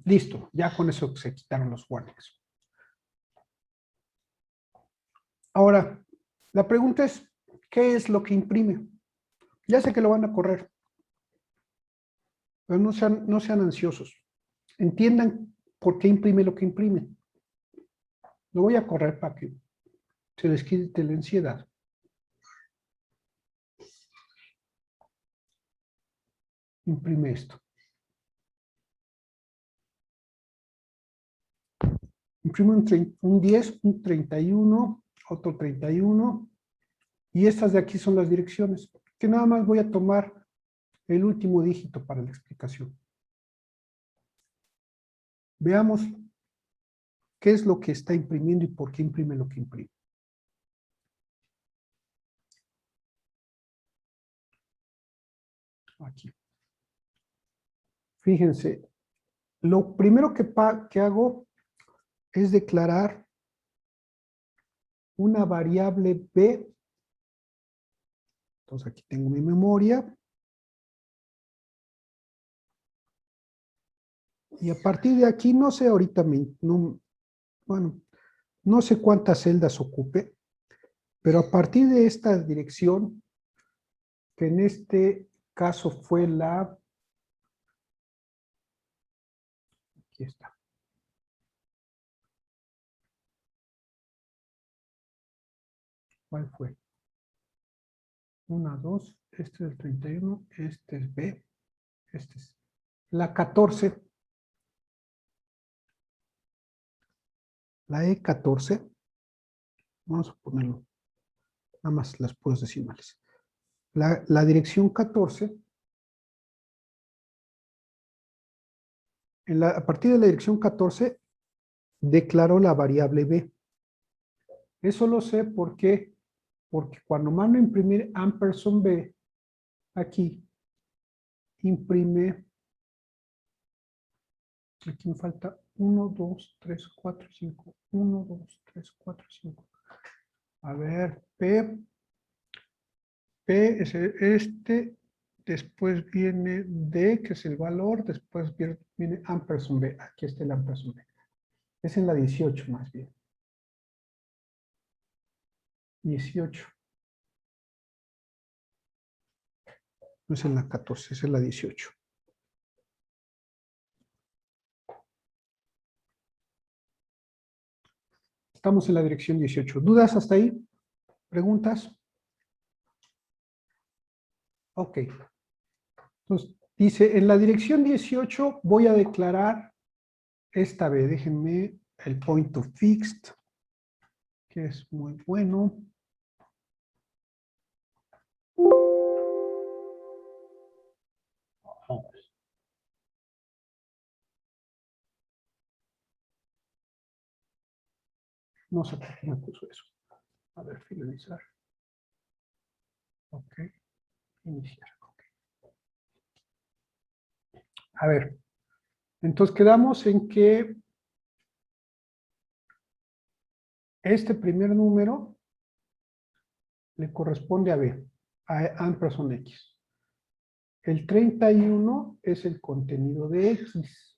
Listo, ya con eso se quitaron los warnings. Ahora, la pregunta es, ¿qué es lo que imprime? Ya sé que lo van a correr, pero no sean ansiosos. Entiendan por qué imprime lo que imprime. Lo voy a correr para que se les quite la ansiedad. Imprime esto. Imprime un 10, un 31, otro 31, y estas de aquí son las direcciones, que nada más voy a tomar el último dígito para la explicación. Veamos qué es lo que está imprimiendo y por qué imprime lo que imprime. Aquí. Fíjense, lo primero que hago es declarar una variable B. Entonces aquí tengo mi memoria. Y a partir de aquí, no sé ahorita, no sé cuántas celdas ocupe, pero a partir de esta dirección, que en este caso fue la Aquí está. ¿Cuál fue? 1, 2, este es el 31, este es B, este es la 14. La E14, vamos a ponerlo, nada más las puras decimales. La dirección 14, a partir de la dirección 14, declaró la variable B. Eso lo sé porque cuando mando a imprimir ampersand B, aquí, imprime, aquí me falta 1, 2, 3, 4, 5, 1, 2, 3, 4, 5. A ver, P es este, después viene D, que es el valor, después viene ampersand B. Aquí está el ampersand B. Es en la 18 más bien. 18. No es en la 14, es en la 18. Estamos en la dirección 18. ¿Dudas hasta ahí? ¿Preguntas? Ok. Entonces, dice, en la dirección 18 voy a declarar esta B. Déjenme el point of fixed, que es muy bueno. No sé por qué me puso eso. A ver, finalizar. Ok. Iniciar. Okay. A ver. Entonces quedamos en que este primer número le corresponde a B, a ampersand X. El 31 es el contenido de X.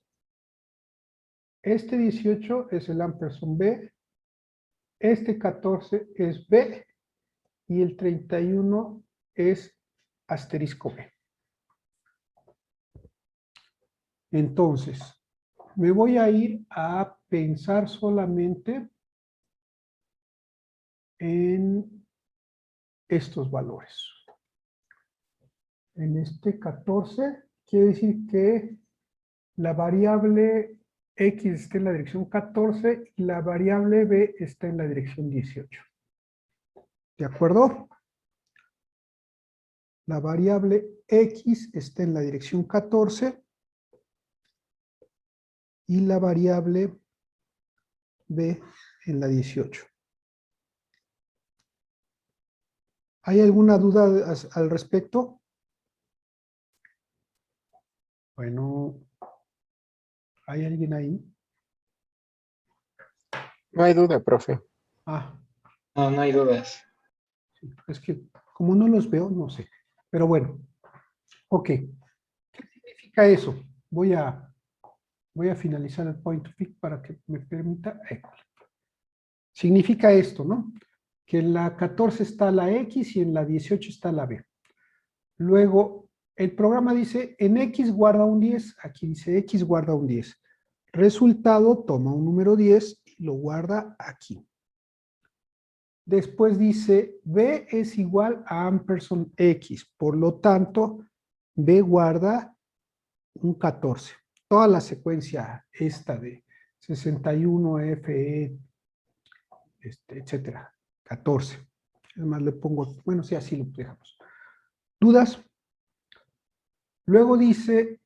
Este 18 es el ampersand B. Este 14 es B. Y el 31 es asterisco B. Entonces, me voy a ir a pensar solamente en estos valores. En este 14 quiere decir que la variable X está en la dirección 14 y la variable B está en la dirección 18. ¿De acuerdo? La variable X está en la dirección 14 y la variable B en la 18. ¿Hay alguna duda al respecto? Bueno, ¿hay alguien ahí? No hay duda, profe. Ah, No, no hay dudas. sí, es que como no los veo, no sé. Pero bueno, ok. ¿Qué significa eso? Voy a finalizar el point of view para que me permita. Significa esto, ¿no? Que en la 14 está la X y en la 18 está la B. Luego, el programa dice, en X guarda un 10, aquí dice X guarda un 10. Resultado, toma un número 10 y lo guarda aquí. Después dice, B es igual a ampersand X, por lo tanto, B guarda un 14. Toda la secuencia esta de 61, FE, etcétera, 14. Además le pongo, bueno, sí, así lo dejamos. ¿Dudas? Luego dice,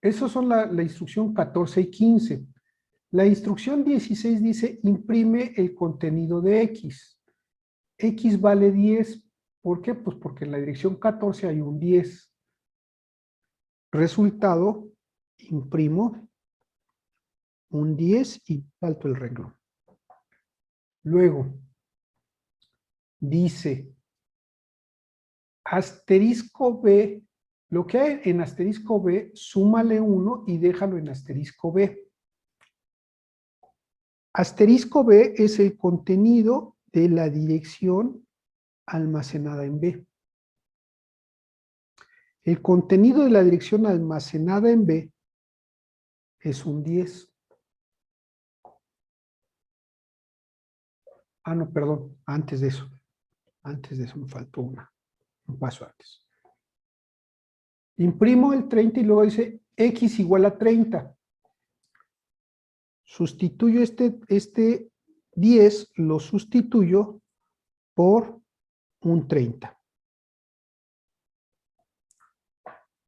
esos son la instrucción 14 y 15. La instrucción 16 dice, imprime el contenido de X. X vale 10. ¿Por qué? Pues porque en la dirección 14 hay un 10. Resultado, imprimo un 10 y salto el renglón. Luego, dice, asterisco B, lo que hay en asterisco B, súmale 1 y déjalo en asterisco B. Asterisco B es el contenido de la dirección almacenada en B. El contenido de la dirección almacenada en B es un 10. Ah, no, perdón, antes de eso me faltó un paso antes. Imprimo el 30 y luego dice X igual a 30. Sustituyo este 10, lo sustituyo por un 30.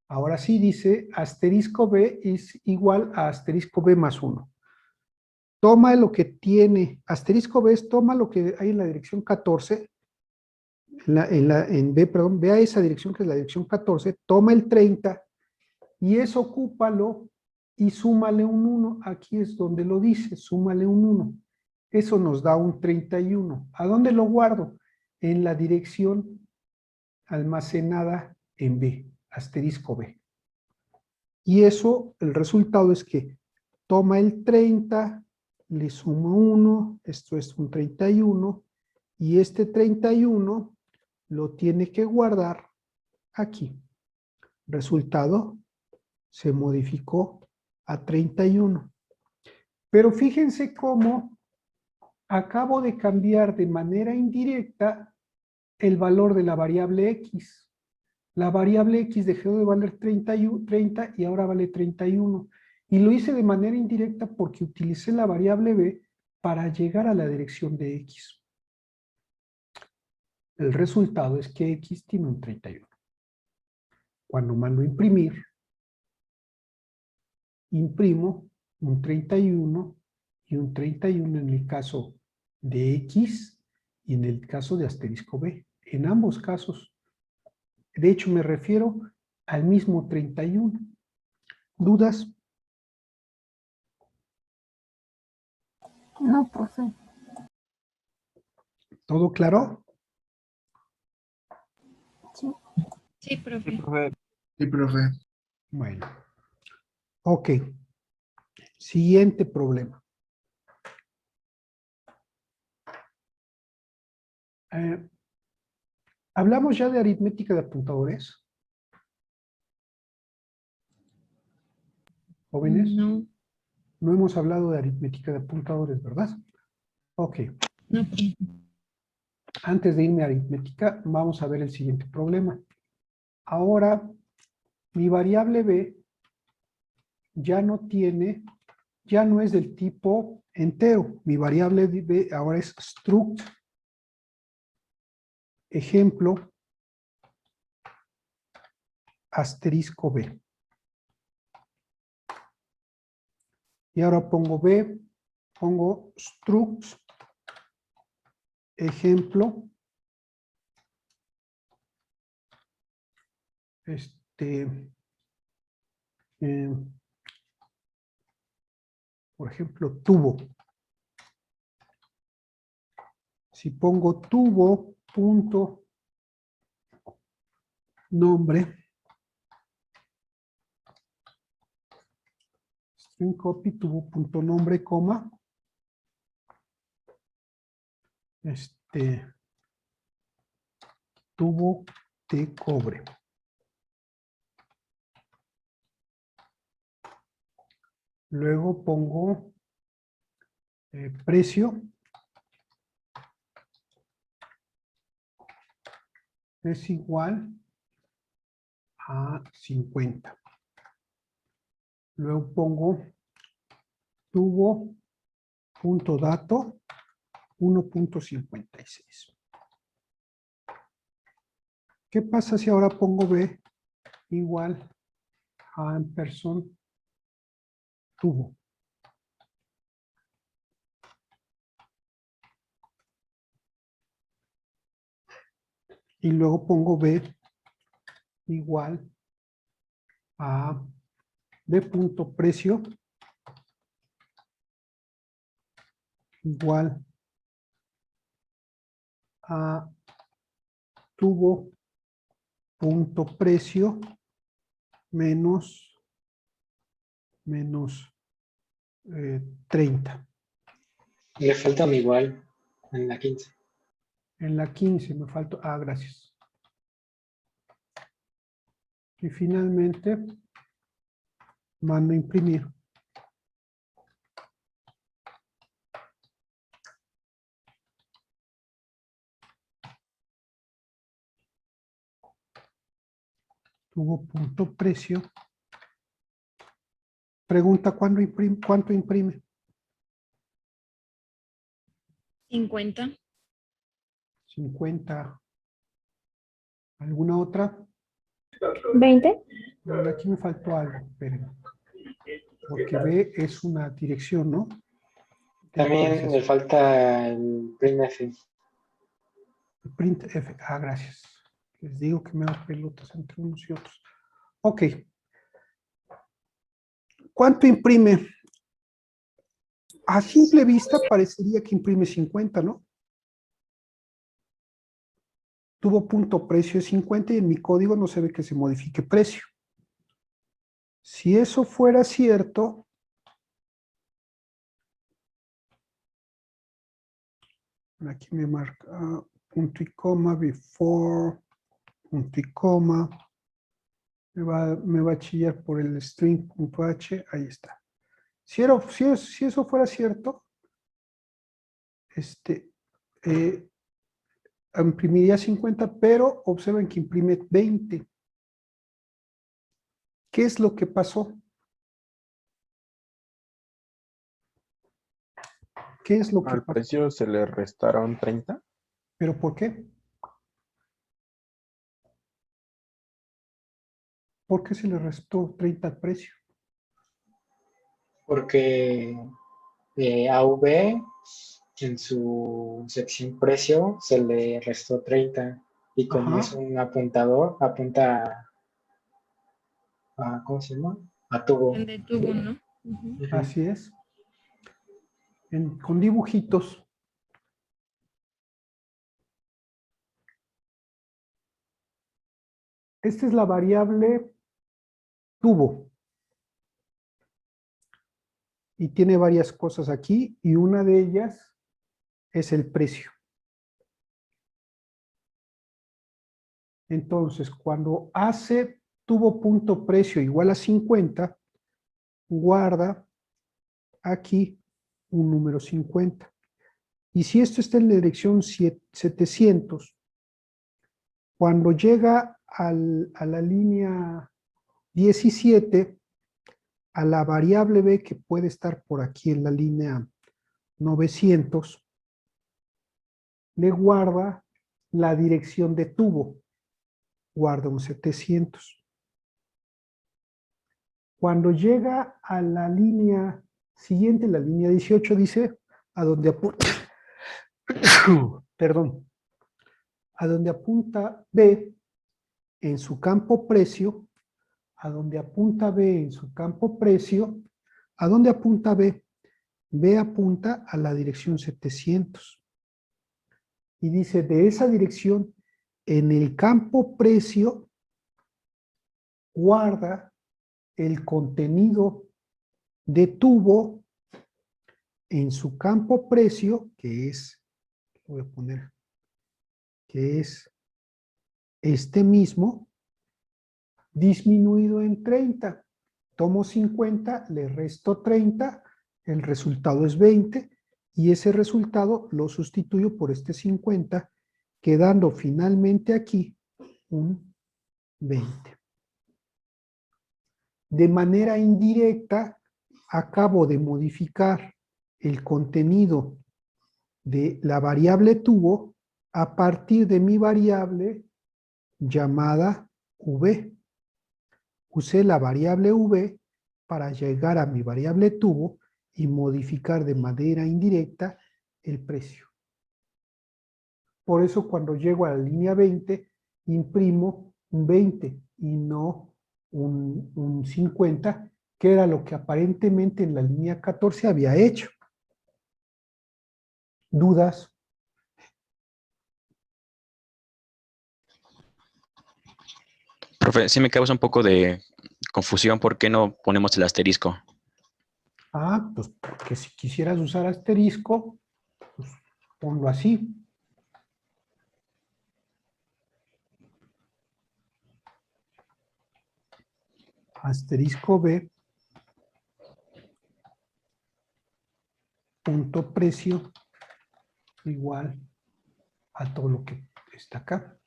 Ahora sí dice asterisco B es igual a asterisco B más 1. Toma lo que tiene, asterisco B es toma lo que hay en la dirección 14, en B, perdón, ve a esa dirección que es la dirección 14, toma el 30 y eso ocúpalo y súmale un 1. Aquí es donde lo dice, súmale un 1. Eso nos da un 31. ¿A dónde lo guardo? En la dirección almacenada en B, asterisco B. Y eso, el resultado es que toma el 30, le sumo 1, esto es un 31, y este 31 lo tiene que guardar aquí. Resultado, se modificó a 31. Pero fíjense cómo acabo de cambiar de manera indirecta el valor de la variable X. La variable X dejó de valer 30 y ahora vale 31. Y lo hice de manera indirecta porque utilicé la variable B para llegar a la dirección de X. El resultado es que X tiene un 31. Cuando mando imprimir, imprimo un 31 y un 31 en el caso de X y en el caso de asterisco B. En ambos casos, de hecho me refiero al mismo 31. ¿Dudas? No, profe. ¿Todo claro? Sí. Sí, profe. Sí, profe. Sí, profe. Bueno. Ok. Siguiente problema. ¿Hablamos ya de aritmética de apuntadores? ¿Jóvenes? No, No hemos hablado de aritmética de apuntadores, ¿verdad? Ok. no, profe. Antes de irme a aritmética, vamos a ver el siguiente problema. Ahora, mi variable B ya no es del tipo entero. Mi variable B ahora es struct. Ejemplo, asterisco B. Y ahora pongo B, pongo struct, ejemplo, por ejemplo, tubo. Si pongo tubo, punto, nombre, string copy, tubo, punto, nombre, coma, tubo de cobre. Luego pongo precio es igual a 50. Luego pongo tubo.dato 1.56. ¿Qué pasa si ahora pongo B igual a ampersand tubo? Y luego pongo B igual a B.precio igual a tubo.precio menos 30. Le falta un igual en la 15. En la 15 me falta... Ah, gracias. Y finalmente mando a imprimir. tuvo punto precio. Pregunta, ¿cuánto imprime? 50. 50. ¿Alguna otra? 20. Aquí me faltó algo, esperen. Porque B es una dirección, ¿no? También le falta el printf. Printf. Ah, gracias. Les digo que me da pelotas entre unos y otros. Ok. ¿Cuánto imprime? A simple vista parecería que imprime 50, ¿no? Tuvo punto precio de 50 y en mi código no se ve que se modifique precio. Si eso fuera cierto, aquí me marca punto y coma, before, punto y coma, me va a chillar por el string.h, ahí está. Si eso fuera cierto, imprimiría 50, pero observen que imprime 20. ¿Qué es lo que pasó? ¿Qué es lo que Al pasó? precio se le restaron 30. ¿Pero por qué? ¿Por qué se le restó 30 al precio? Porque AV en su sección precio se le restó 30 y como Ajá. es un apuntador, apunta a, ¿cómo se llama? A tubo. Donde tuvo, ¿no? Ujú. Así es. Con dibujitos. Esta es la variable tubo. Y tiene varias cosas aquí y una de ellas es el precio. Entonces, cuando hace tubo punto precio igual a 50, guarda aquí un número 50. Y si esto está en la dirección 700, cuando llega a la línea 17, a la variable B que puede estar por aquí en la línea 900, le guarda la dirección de tubo, guarda un 700. Cuando llega a la línea siguiente, la línea 18, dice, a donde apunta, perdón, a donde apunta B en su campo precio, a donde apunta B en su campo precio, ¿a dónde apunta B? B apunta a la dirección 700. Y dice, de esa dirección, en el campo precio, guarda el contenido de tubo en su campo precio, que es, voy a poner, que es este mismo, disminuido en 30. Tomo 50, le resto 30, el resultado es 20, y ese resultado lo sustituyo por este 50, quedando finalmente aquí un 20. De manera indirecta, acabo de modificar el contenido de la variable tubo a partir de mi variable llamada V. Usé la variable V para llegar a mi variable tubo y modificar de manera indirecta el precio. Por eso cuando llego a la línea 20, imprimo un 20 y no un 50, que era lo que aparentemente en la línea 14 había hecho. ¿Dudas? Profe, sí me causa un poco de confusión. ¿Por qué no ponemos el asterisco? Ah, pues porque si quisieras usar asterisco, pues ponlo así. Asterisco B, punto precio, igual a todo lo que está acá.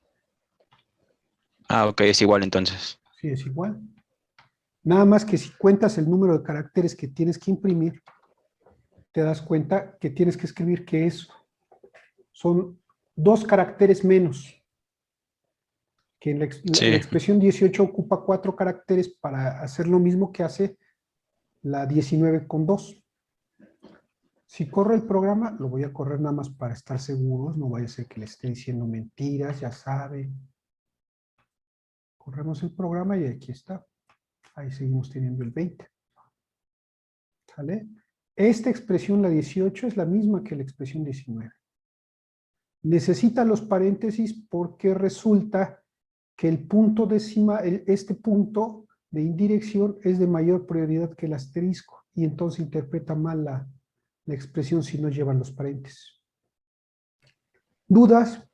Ah, ok, es igual entonces. Sí, es igual. Nada más que si cuentas el número de caracteres que tienes que imprimir, te das cuenta que tienes que escribir que son 2 caracteres menos. Que la Sí. expresión 18 ocupa 4 caracteres para hacer lo mismo que hace la 19 con 2. Si corro el programa, lo voy a correr nada más para estar seguros, no vaya a ser que le esté diciendo mentiras, ya saben. Corremos el programa y aquí está. Ahí seguimos teniendo el 20. ¿Sale? Esta expresión, la 18, es la misma que la expresión 19. Necesita los paréntesis porque resulta que el punto decimal, este punto de indirección es de mayor prioridad que el asterisco y entonces interpreta mal la expresión si no llevan los paréntesis. ¿Dudas?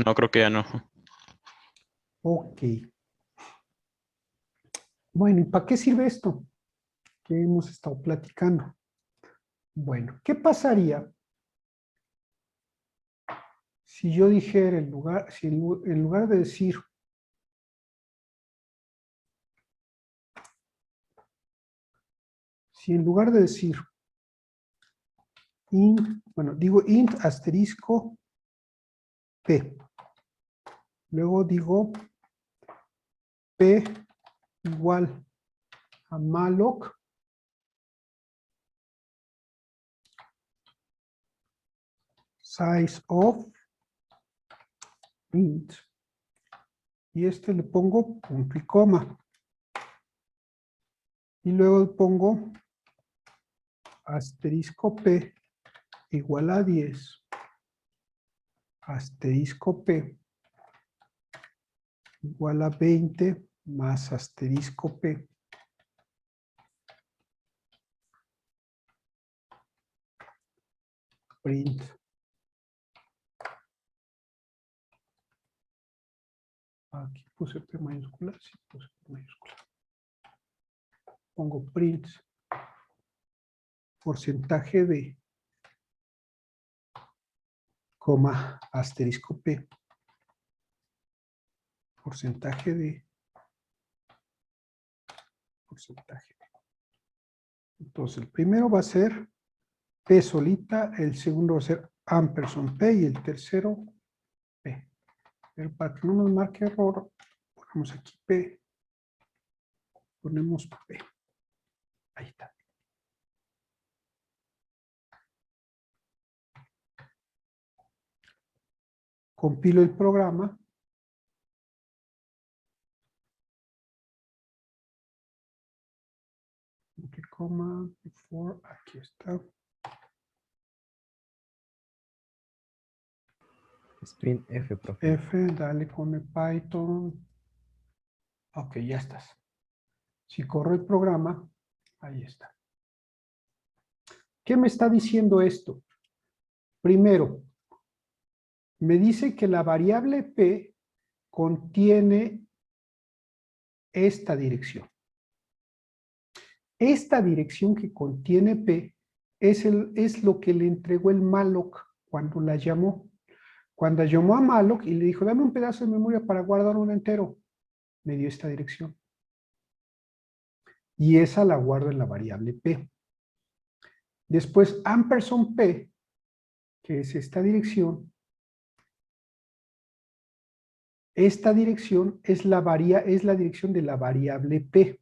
No, creo que ya no. Ok. Bueno, ¿y para qué sirve esto que hemos estado platicando? Bueno, ¿qué pasaría si yo dijera en lugar de decir int, bueno, digo int asterisco p, luego digo p igual a malloc size of int, y le pongo punto y coma, y luego pongo asterisco p igual a 10, asterisco p igual a 20 más asterisco p print aquí puse p mayúscula, sí puse p mayúscula, pongo print porcentaje de coma asterisco p porcentaje de porcentaje de. Entonces el primero va a ser p solita, el segundo va a ser ampersand p y el tercero p. Pero para que no nos marque error, ponemos aquí p, ponemos p. Ahí está. Compilo el programa. Coma, before, aquí está. Sprint F, profe. F, dale con el Python. Ok, ya estás. Si corro el programa, ahí está. ¿Qué me está diciendo esto? Primero, me dice que la variable P contiene esta dirección. Esta dirección que contiene P es lo que le entregó el malloc cuando la llamó. Cuando llamó a malloc y le dijo, dame un pedazo de memoria para guardar un entero, me dio esta dirección. Y esa la guardo en la variable P. Después, ampersand P, que es esta dirección es la dirección de la variable P.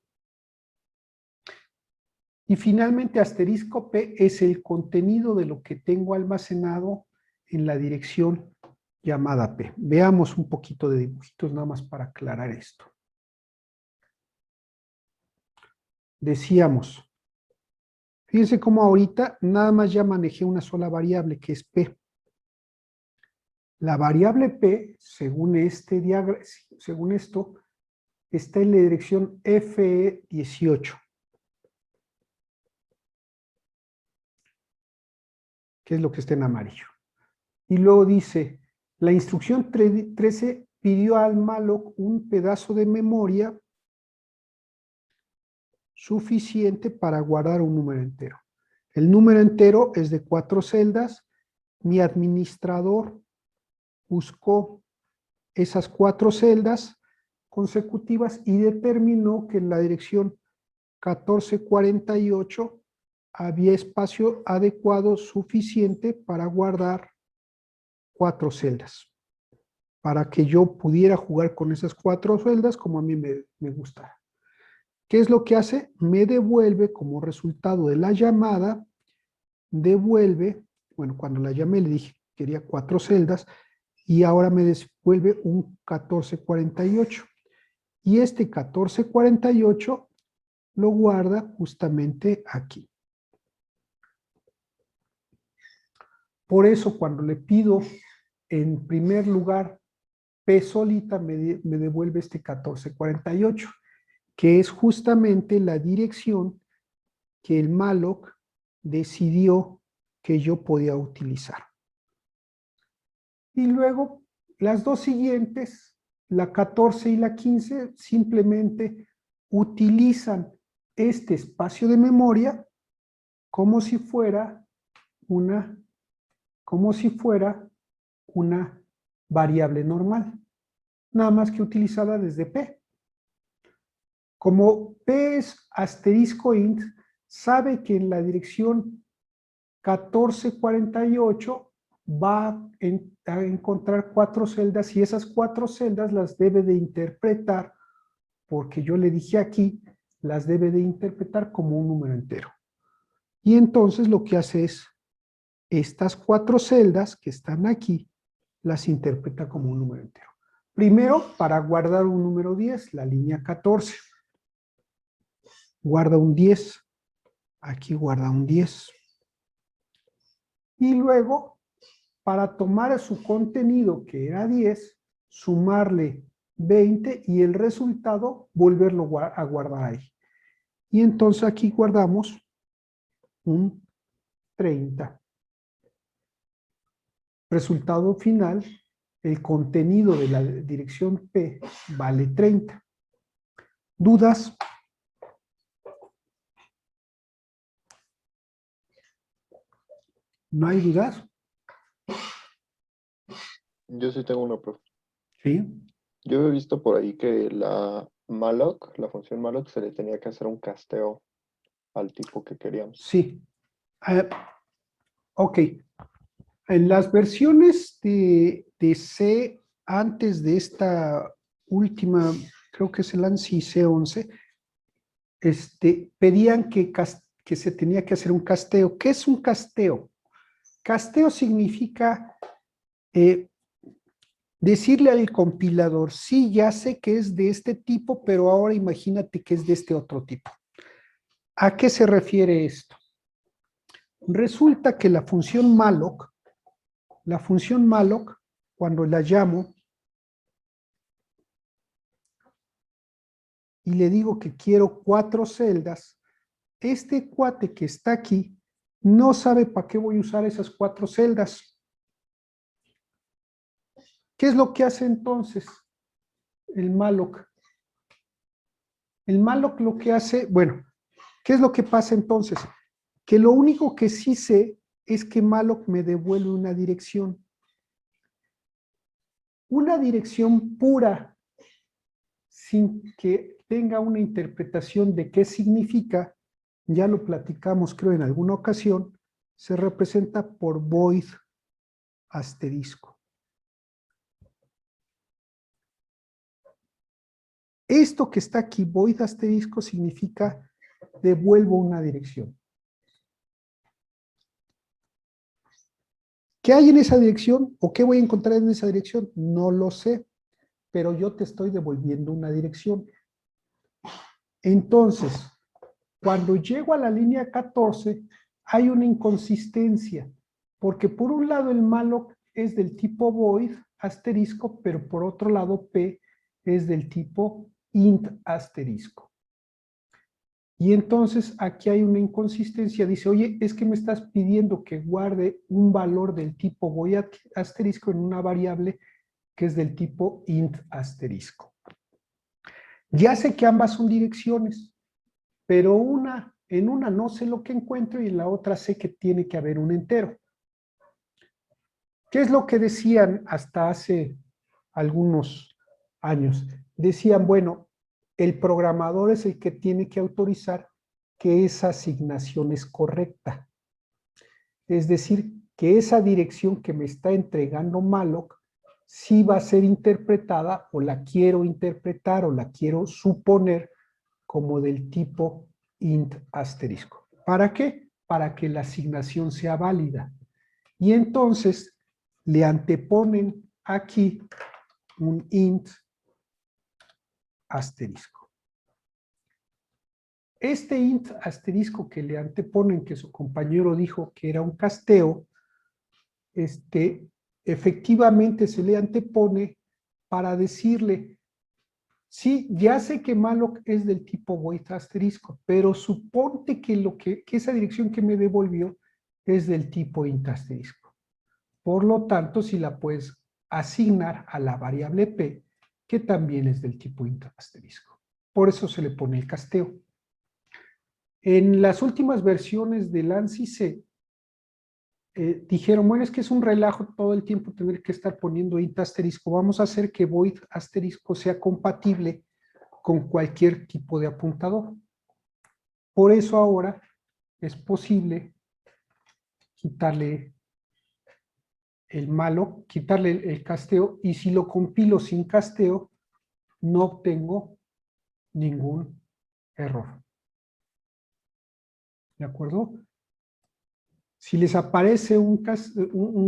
Y finalmente, asterisco P es el contenido de lo que tengo almacenado en la dirección llamada P. Veamos un poquito de dibujitos nada más para aclarar esto. Decíamos, fíjense cómo ahorita nada más ya manejé una sola variable que es P. La variable P, según este diagrama, según esto, está en la dirección FE18. Que es lo que está en amarillo. Y luego dice, la instrucción 13 pidió al malloc un pedazo de memoria suficiente para guardar un número entero. El número entero es de 4 celdas. Mi administrador buscó esas 4 celdas consecutivas y determinó que en la dirección 1448 había espacio adecuado suficiente para guardar 4 celdas, para que yo pudiera jugar con esas 4 celdas como a mí me gustara. ¿Qué es lo que hace? Me devuelve como resultado de la llamada, devuelve, bueno, cuando la llamé le dije que quería 4 celdas, y ahora me devuelve un 1448. Y este 1448 lo guarda justamente aquí. Por eso cuando le pido en primer lugar P solita me devuelve este 1448, que es justamente la dirección que el malloc decidió que yo podía utilizar. Y luego las dos siguientes, la 14 y la 15, simplemente utilizan este espacio de memoria como si fuera una variable normal, nada más que utilizada desde P. Como P es asterisco int, sabe que en la dirección 1448 va a encontrar 4 celdas y esas 4 celdas las debe de interpretar, porque yo le dije aquí, las debe de interpretar como un número entero. Y entonces lo que hace es, estas 4 celdas que están aquí, las interpreta como un número entero. Primero, para guardar un número 10, la línea 14. Guarda un 10. Aquí guarda un 10. Y luego, para tomar su contenido, que era 10, sumarle 20 y el resultado, volverlo a guardar ahí. Y entonces aquí guardamos un 30. Resultado final, el contenido de la dirección P vale 30. ¿Dudas? ¿No hay dudas? Yo sí tengo una, profe. Sí. Yo he visto por ahí que la malloc, la función malloc, se le tenía que hacer un casteo al tipo que queríamos. Sí. Ok. En las versiones de C, antes de esta última, creo que es el ANSI C11, pedían que se tenía que hacer un casteo. ¿Qué es un casteo? Casteo significa decirle al compilador, sí, ya sé que es de este tipo, pero ahora imagínate que es de este otro tipo. ¿A qué se refiere esto? Resulta que la función malloc, cuando la llamo y le digo que quiero 4 celdas, este cuate que está aquí no sabe para qué voy a usar esas 4 celdas. ¿Qué es lo que hace entonces el malloc? El malloc lo que hace, bueno, ¿qué es lo que pasa entonces? Que lo único que sí sé es que malloc me devuelve una dirección. Una dirección pura, sin que tenga una interpretación de qué significa, ya lo platicamos creo en alguna ocasión, se representa por void asterisco. Esto que está aquí, void asterisco, significa devuelvo una dirección. ¿Qué hay en esa dirección o qué voy a encontrar en esa dirección? No lo sé, pero yo te estoy devolviendo una dirección. Entonces, cuando llego a la línea 14, hay una inconsistencia, porque por un lado el malloc es del tipo void asterisco, pero por otro lado P es del tipo int asterisco. Y entonces aquí hay una inconsistencia, dice, oye, es que me estás pidiendo que guarde un valor del tipo void asterisco en una variable que es del tipo int asterisco. Ya sé que ambas son direcciones, pero en una no sé lo que encuentro y en la otra sé que tiene que haber un entero. ¿Qué es lo que decían hasta hace algunos años. Decían, bueno, el programador es el que tiene que autorizar que esa asignación es correcta. Es decir, que esa dirección que me está entregando malloc sí va a ser interpretada o la quiero interpretar o la quiero suponer como del tipo int asterisco. ¿Para qué? Para que la asignación sea válida. Y entonces le anteponen aquí un int asterisco. Este int asterisco que le anteponen, que su compañero dijo que era un casteo, efectivamente se le antepone para decirle, sí, ya sé que malloc es del tipo void asterisco, pero suponte que esa dirección que me devolvió es del tipo int asterisco. Por lo tanto, si la puedes asignar a la variable p, que también es del tipo int asterisco. Por eso se le pone el casteo. En las últimas versiones del ANSI C, dijeron, bueno, es que es un relajo todo el tiempo tener que estar poniendo int asterisco. Vamos a hacer que void asterisco sea compatible con cualquier tipo de apuntador. Por eso ahora es posible quitarle el malo, quitarle el casteo, y si lo compilo sin casteo, no obtengo ningún error. ¿De acuerdo? Si les aparece un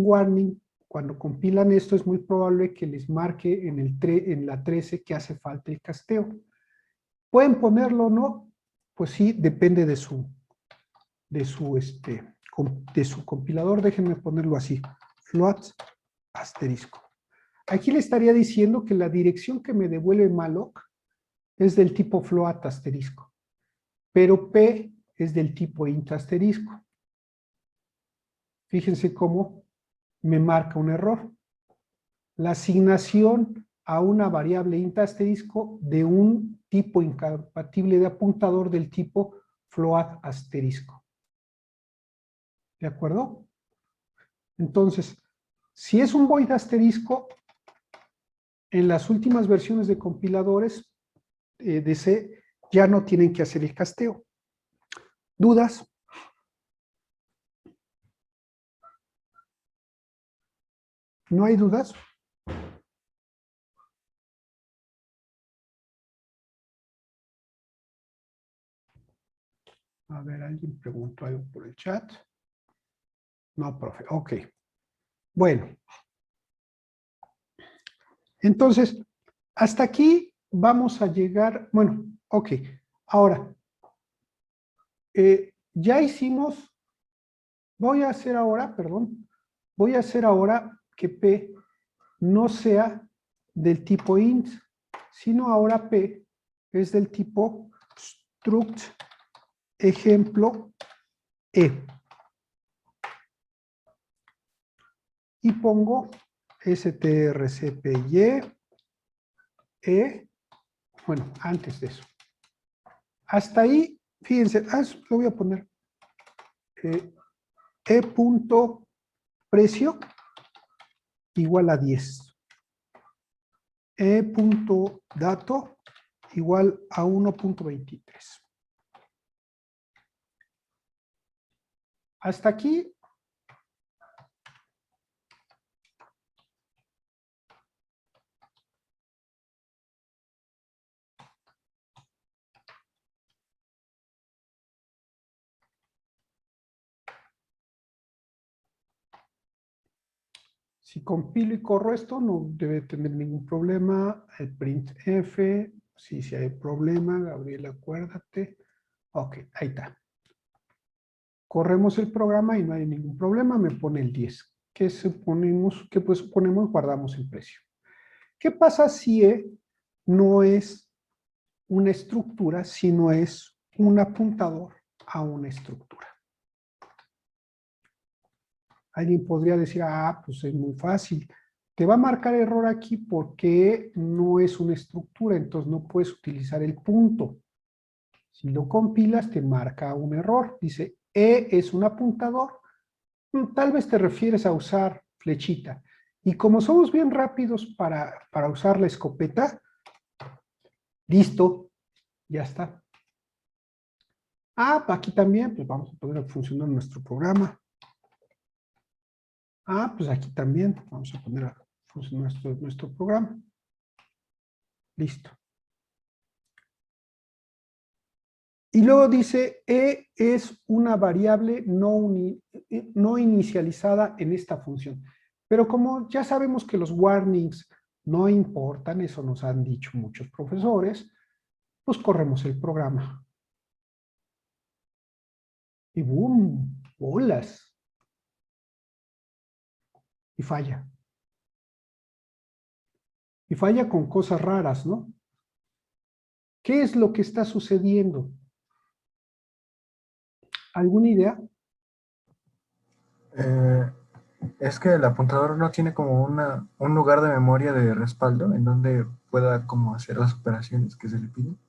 warning cuando compilan esto, es muy probable que les marque en la 13 que hace falta el casteo. ¿Pueden ponerlo o no? Pues sí, depende de su compilador. Déjenme ponerlo así. Float asterisco. Aquí le estaría diciendo que la dirección que me devuelve malloc es del tipo float asterisco, pero p es del tipo int asterisco. Fíjense cómo me marca un error. La asignación a una variable int asterisco de un tipo incompatible de apuntador del tipo float asterisco. ¿De acuerdo? Entonces, si es un void asterisco, en las últimas versiones de compiladores de C ya no tienen que hacer el casteo. ¿Dudas? ¿No hay dudas? A ver, alguien preguntó algo por el chat. No, profe. Ok. Bueno. Entonces, hasta aquí vamos a llegar. Bueno, ok. Ahora, ya hicimos. Voy a hacer ahora que P no sea del tipo int, sino ahora P es del tipo struct ejemplo E. Y pongo strcpy E, bueno, antes de eso. Hasta ahí, fíjense, lo voy a poner punto precio igual a 10. Punto dato igual a 1.23. Hasta aquí. Si compilo y corro esto, no debe tener ningún problema. El printf, si hay problema, Gabriel, acuérdate. Ok, ahí está. Corremos el programa y no hay ningún problema, me pone el 10. ¿Qué suponemos? Guardamos el precio. ¿Qué pasa si E no es una estructura, sino es un apuntador a una estructura? Alguien podría decir, pues es muy fácil. Te va a marcar error aquí porque no es una estructura, entonces no puedes utilizar el punto. Si lo compilas, te marca un error. Dice, E es un apuntador. Tal vez te refieres a usar flechita. Y como somos bien rápidos para usar la escopeta, listo, ya está. Aquí también, pues vamos a poner a funcionar nuestro programa. Pues aquí también vamos a poner a funcionar nuestro programa. Listo. Y luego dice, E es una variable no inicializada en esta función. Pero como ya sabemos que los warnings no importan, eso nos han dicho muchos profesores, pues corremos el programa. Y ¡boom! ¡Bolas! Y falla. Y falla con cosas raras, ¿no? ¿Qué es lo que está sucediendo? ¿Alguna idea? Es que el apuntador no tiene como un lugar de memoria de respaldo en donde pueda como hacer las operaciones que se le piden.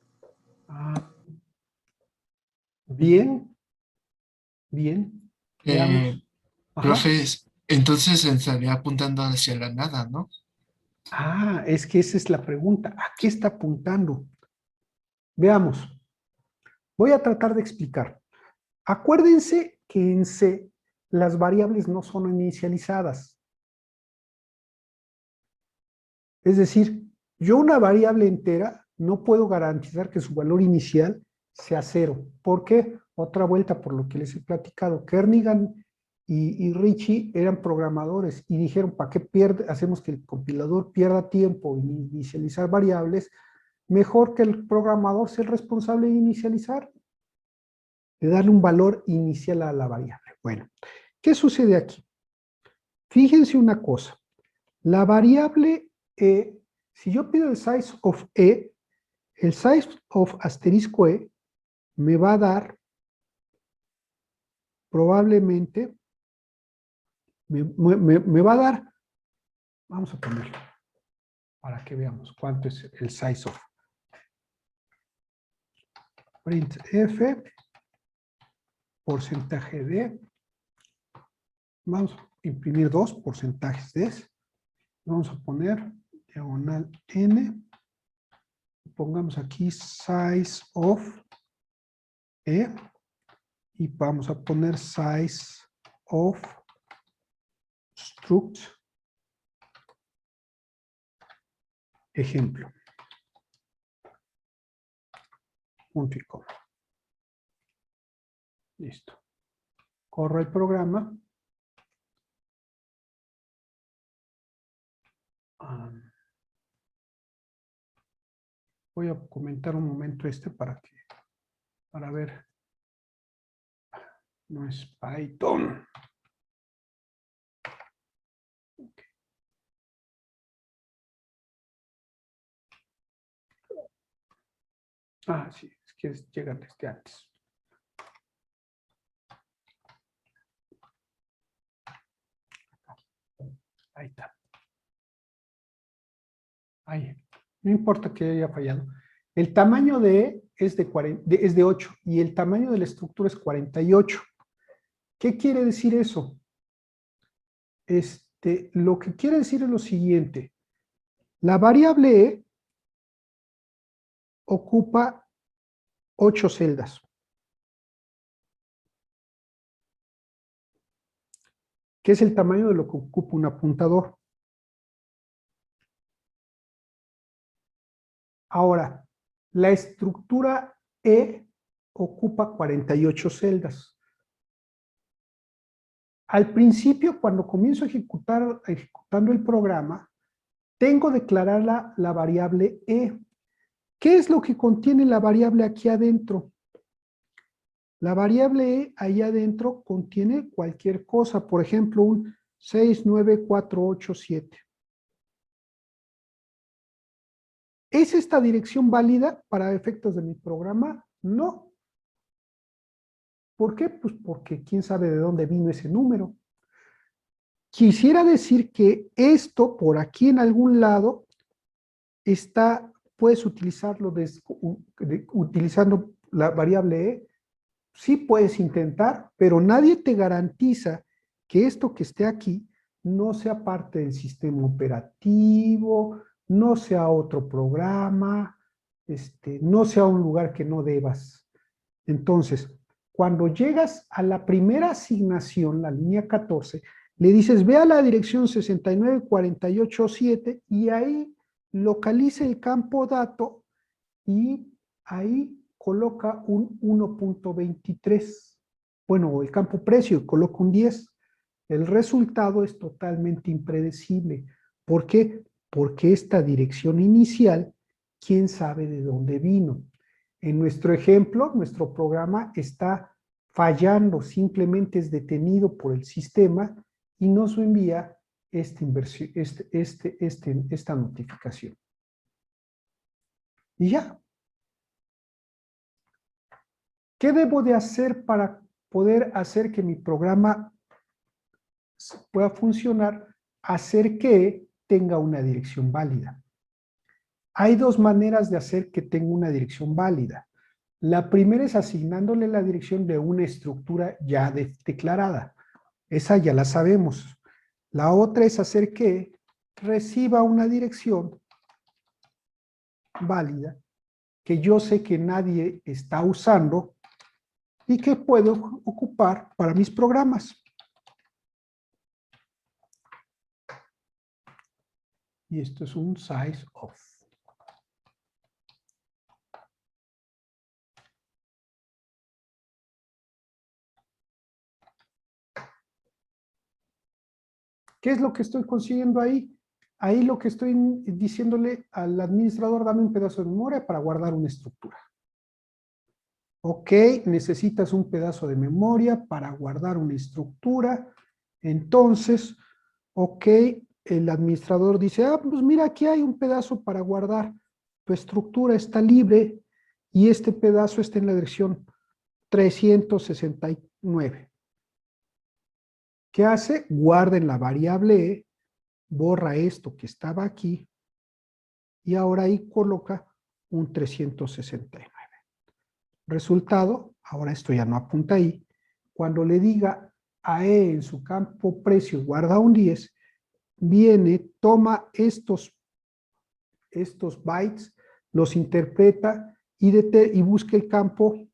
Bien. Bien. Veamos. Profe, entonces estaría apuntando hacia la nada, ¿no? Es que esa es la pregunta. ¿A qué está apuntando? Veamos. Voy a tratar de explicar. Acuérdense que en C las variables no son inicializadas. Es decir, yo una variable entera no puedo garantizar que su valor inicial sea 0. ¿Por qué? Otra vuelta por lo que les he platicado. Kernighan y Ritchie eran programadores y dijeron, ¿para qué hacemos que el compilador pierda tiempo en inicializar variables? Mejor que el programador sea el responsable de inicializar, de darle un valor inicial a la variable. Bueno, ¿qué sucede aquí? Fíjense una cosa. La variable E, si yo pido el size of E, el size of asterisco E me va a dar probablemente, me va a dar, vamos a ponerlo, para que veamos cuánto es el size of. Printf, porcentaje de, vamos a imprimir 2 porcentajes de, vamos a poner diagonal n, pongamos aquí size of E, y vamos a poner size of struct ejemplo. Punto y coma. Listo. Corro el programa. Voy a comentar un momento para ver. No es Python. Okay. Sí, es que llegan desde antes. Ahí está. Ahí. No importa que haya fallado. El tamaño de E es de 8 y el tamaño de la estructura es 48. ¿Qué quiere decir eso? Lo que quiere decir es lo siguiente. La variable E ocupa 8 celdas. ¿Qué es el tamaño de lo que ocupa un apuntador? Ahora, la estructura E ocupa 48 celdas. Al principio, cuando comienzo ejecutando el programa, tengo declarada la variable E. ¿Qué es lo que contiene la variable aquí adentro? La variable E ahí adentro contiene cualquier cosa, por ejemplo, un 69487. ¿Es esta dirección válida para efectos de mi programa? No. ¿Por qué? Pues porque quién sabe de dónde vino ese número. Quisiera decir que esto por aquí en algún lado puedes utilizarlo utilizando la variable E. Sí puedes intentar, pero nadie te garantiza que esto que esté aquí no sea parte del sistema operativo, no sea otro programa, no sea un lugar que no debas. Entonces, cuando llegas a la primera asignación, la línea 14, le dices, ve a la dirección 69487 y ahí localiza el campo dato y ahí coloca un 1.23. Bueno, el campo precio, coloca un 10. El resultado es totalmente impredecible. ¿Por qué? Porque esta dirección inicial, ¿quién sabe de dónde vino? En nuestro ejemplo, nuestro programa está fallando, simplemente es detenido por el sistema y nos envía esta notificación. Y ya. ¿Qué debo de hacer para poder hacer que mi programa pueda funcionar? Hacer que tenga una dirección válida. Hay dos maneras de hacer que tenga una dirección válida. La primera es asignándole la dirección de una estructura ya declarada. Esa ya la sabemos. La otra es hacer que reciba una dirección válida que yo sé que nadie está usando y que puedo ocupar para mis programas. Y esto es un size of. ¿Qué es lo que estoy consiguiendo ahí? Ahí lo que estoy diciéndole al administrador, dame un pedazo de memoria para guardar una estructura. Ok, necesitas un pedazo de memoria para guardar una estructura. Entonces, ok, el administrador dice, pues mira, aquí hay un pedazo para guardar. Tu estructura está libre y este pedazo está en la dirección 369. ¿Qué hace? Guarda en la variable E, borra esto que estaba aquí y ahora ahí coloca un 369. Resultado, ahora esto ya no apunta ahí. Cuando le diga a E en su campo precio guarda un 10, viene, toma estos bytes, los interpreta y busca el campo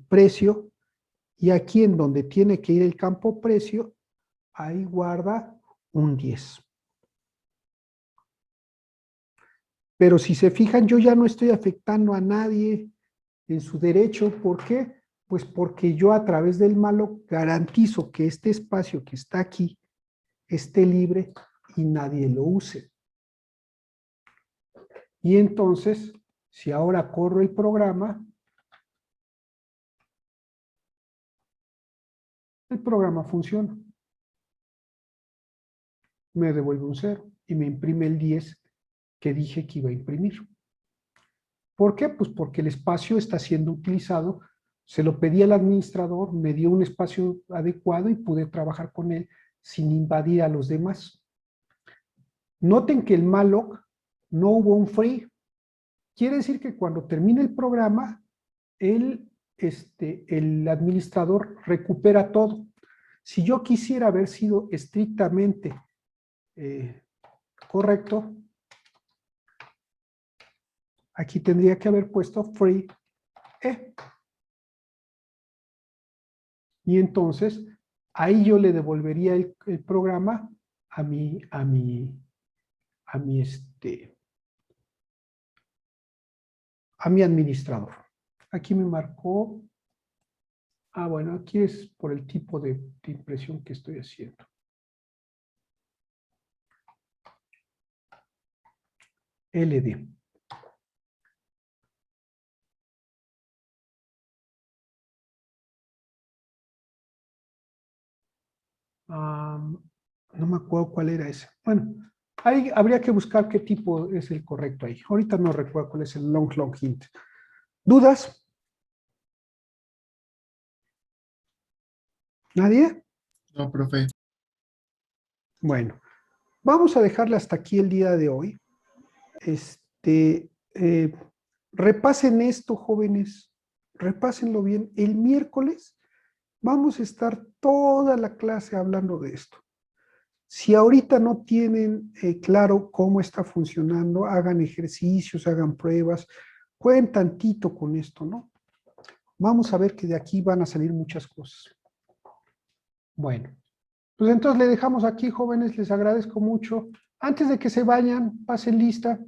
precio, y aquí en donde tiene que ir el campo precio, ahí guarda un 10. Pero si se fijan, yo ya no estoy afectando a nadie en su derecho. ¿Por qué? Pues porque yo a través del malloc garantizo que este espacio que está aquí esté libre y nadie lo use. Y entonces, si ahora corro el programa funciona. Me devuelve un 0 y me imprime el 10 que dije que iba a imprimir. ¿Por qué? Pues porque el espacio está siendo utilizado, se lo pedí al administrador, me dio un espacio adecuado y pude trabajar con él sin invadir a los demás. Noten que el malloc no hubo un free. Quiere decir que cuando termine el programa, el administrador recupera todo. Si yo quisiera haber sido estrictamente correcto, aquí tendría que haber puesto free E. Y entonces, ahí yo le devolvería el programa a mi administrador. Aquí me marcó, bueno, aquí es por el tipo de impresión que estoy haciendo. LD. No me acuerdo cuál era ese. Bueno, ahí habría que buscar qué tipo es el correcto ahí. Ahorita no recuerdo cuál es el long hint. ¿Dudas? ¿Nadie? No, profe. Bueno, vamos a dejarle hasta aquí el día de hoy. Repasen esto, jóvenes. Repásenlo bien. El miércoles Vamos a estar toda la clase hablando de esto. Si ahorita no tienen claro cómo está funcionando, hagan ejercicios, hagan pruebas, jueguen tantito con esto, ¿no? Vamos a ver que de aquí van a salir muchas cosas. Bueno, pues entonces le dejamos aquí, jóvenes, les agradezco mucho. Antes de que se vayan, pasen lista.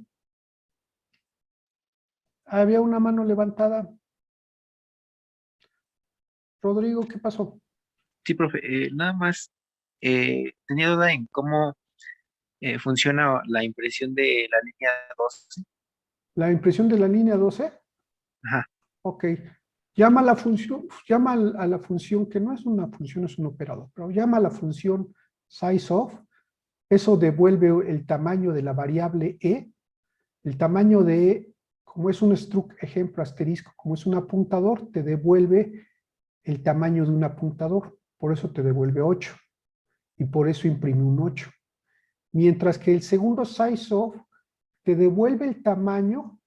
Había una mano levantada. Rodrigo, ¿qué pasó? Sí, profe, nada más tenía duda en cómo funciona la impresión de la línea 12. La impresión de la línea 12. Ajá. Ok. Llama a la función, a la función que no es una función, es un operador, pero llama a la función sizeOf. Eso devuelve el tamaño de la variable e. El tamaño de e, como es un struct ejemplo asterisco, como es un apuntador, te devuelve el tamaño de un apuntador. Por eso te devuelve 8. Y por eso imprime un 8. Mientras que el segundo sizeOf te devuelve el tamaño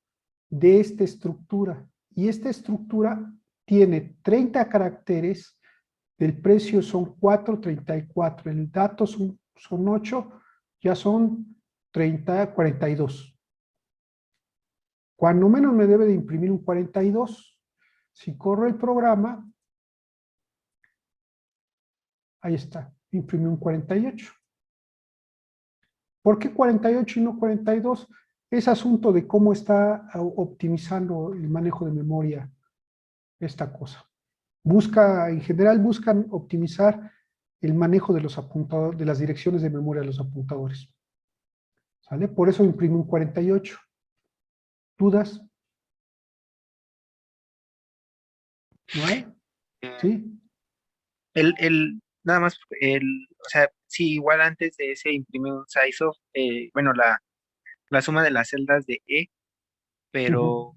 de esta estructura. Y esta estructura tiene 30 caracteres, el precio son 4.34, el dato son 8, ya son 42. Cuando menos me debe de imprimir un 42. Si corro el programa, ahí está, imprime un 48. ¿Por qué 48 y no 42? Es asunto de cómo está optimizando el manejo de memoria esta cosa. En general buscan optimizar el manejo de los apuntadores, de las direcciones de memoria de los apuntadores. ¿Sale? Por eso imprime un 48. ¿Dudas? ¿No hay? ¿Sí? Nada más, o sea, sí, igual antes de ese imprime un sizeof, bueno, la suma de las celdas de E, pero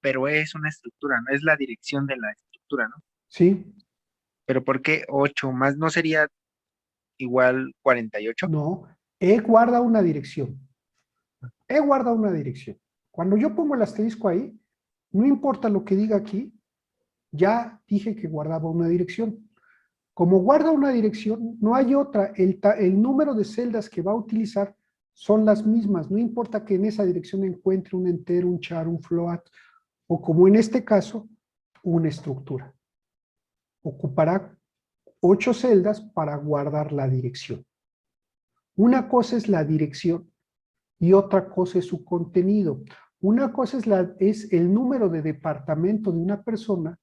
E es una estructura, ¿no? Es la dirección de la estructura, ¿no? Sí. Pero ¿por qué 8 más no sería igual 48? No, E guarda una dirección. E guarda una dirección. Cuando yo pongo el asterisco ahí, no importa lo que diga aquí, ya dije que guardaba una dirección. Como guarda una dirección, no hay otra. El número de celdas que va a utilizar son las mismas. No importa que en esa dirección encuentre un entero, un char, un float, o como en este caso, una estructura. Ocupará 8 celdas para guardar la dirección. Una cosa es la dirección y otra cosa es su contenido. Una cosa es el número de departamento de una persona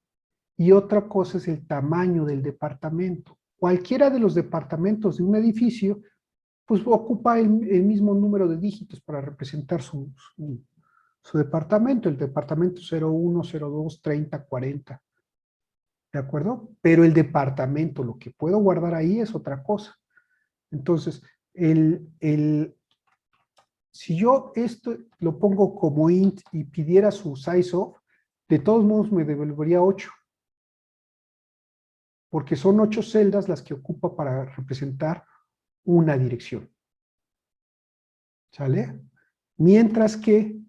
y otra cosa es el tamaño del departamento. Cualquiera de los departamentos de un edificio, pues ocupa el mismo número de dígitos para representar su departamento, el departamento 01, 02, 30, 40. ¿De acuerdo? Pero el departamento, lo que puedo guardar ahí es otra cosa. Entonces, si yo esto lo pongo como int y pidiera su sizeOf, de todos modos me devolvería 8. Porque son 8 celdas las que ocupa para representar una dirección. ¿Sale? Mientras que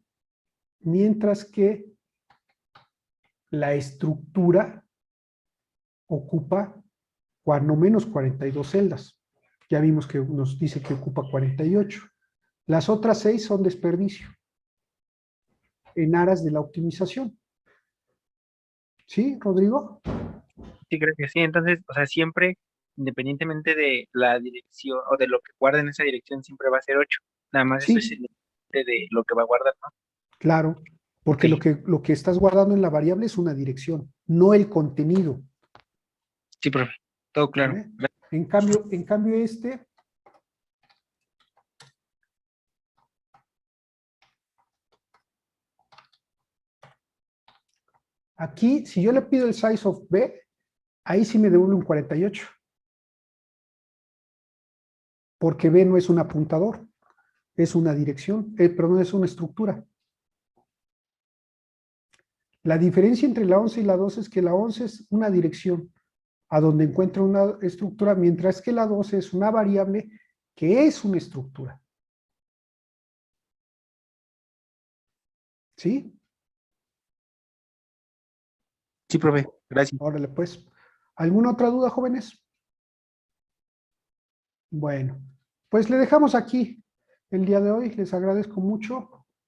la estructura ocupa cuando menos 42 celdas. Ya vimos que nos dice que ocupa 48. Las otras 6 son desperdicio en aras de la optimización. ¿Sí, Rodrigo? Sí, creo que sí. Entonces, o sea, siempre, independientemente de la dirección o de lo que guarde en esa dirección, siempre va a ser 8. Nada más eso es Sí, independiente de lo que va a guardar, ¿no? claro, porque Ok. lo que estás guardando en la variable es una dirección, no el contenido. Sí, profe. Todo claro. ¿Vale? En cambio aquí, si yo le pido el size of B, ahí sí me devuelve un 48. Porque B no es un apuntador, es una dirección, perdón, es una estructura. La diferencia entre la 11 y la 12 es que la 11 es una dirección a donde encuentra una estructura, mientras que la 12 es una variable que es una estructura. ¿Sí? Sí, profe. Gracias. Órale, pues. ¿Alguna otra duda, jóvenes? Bueno, pues le dejamos aquí el día de hoy. Les agradezco mucho.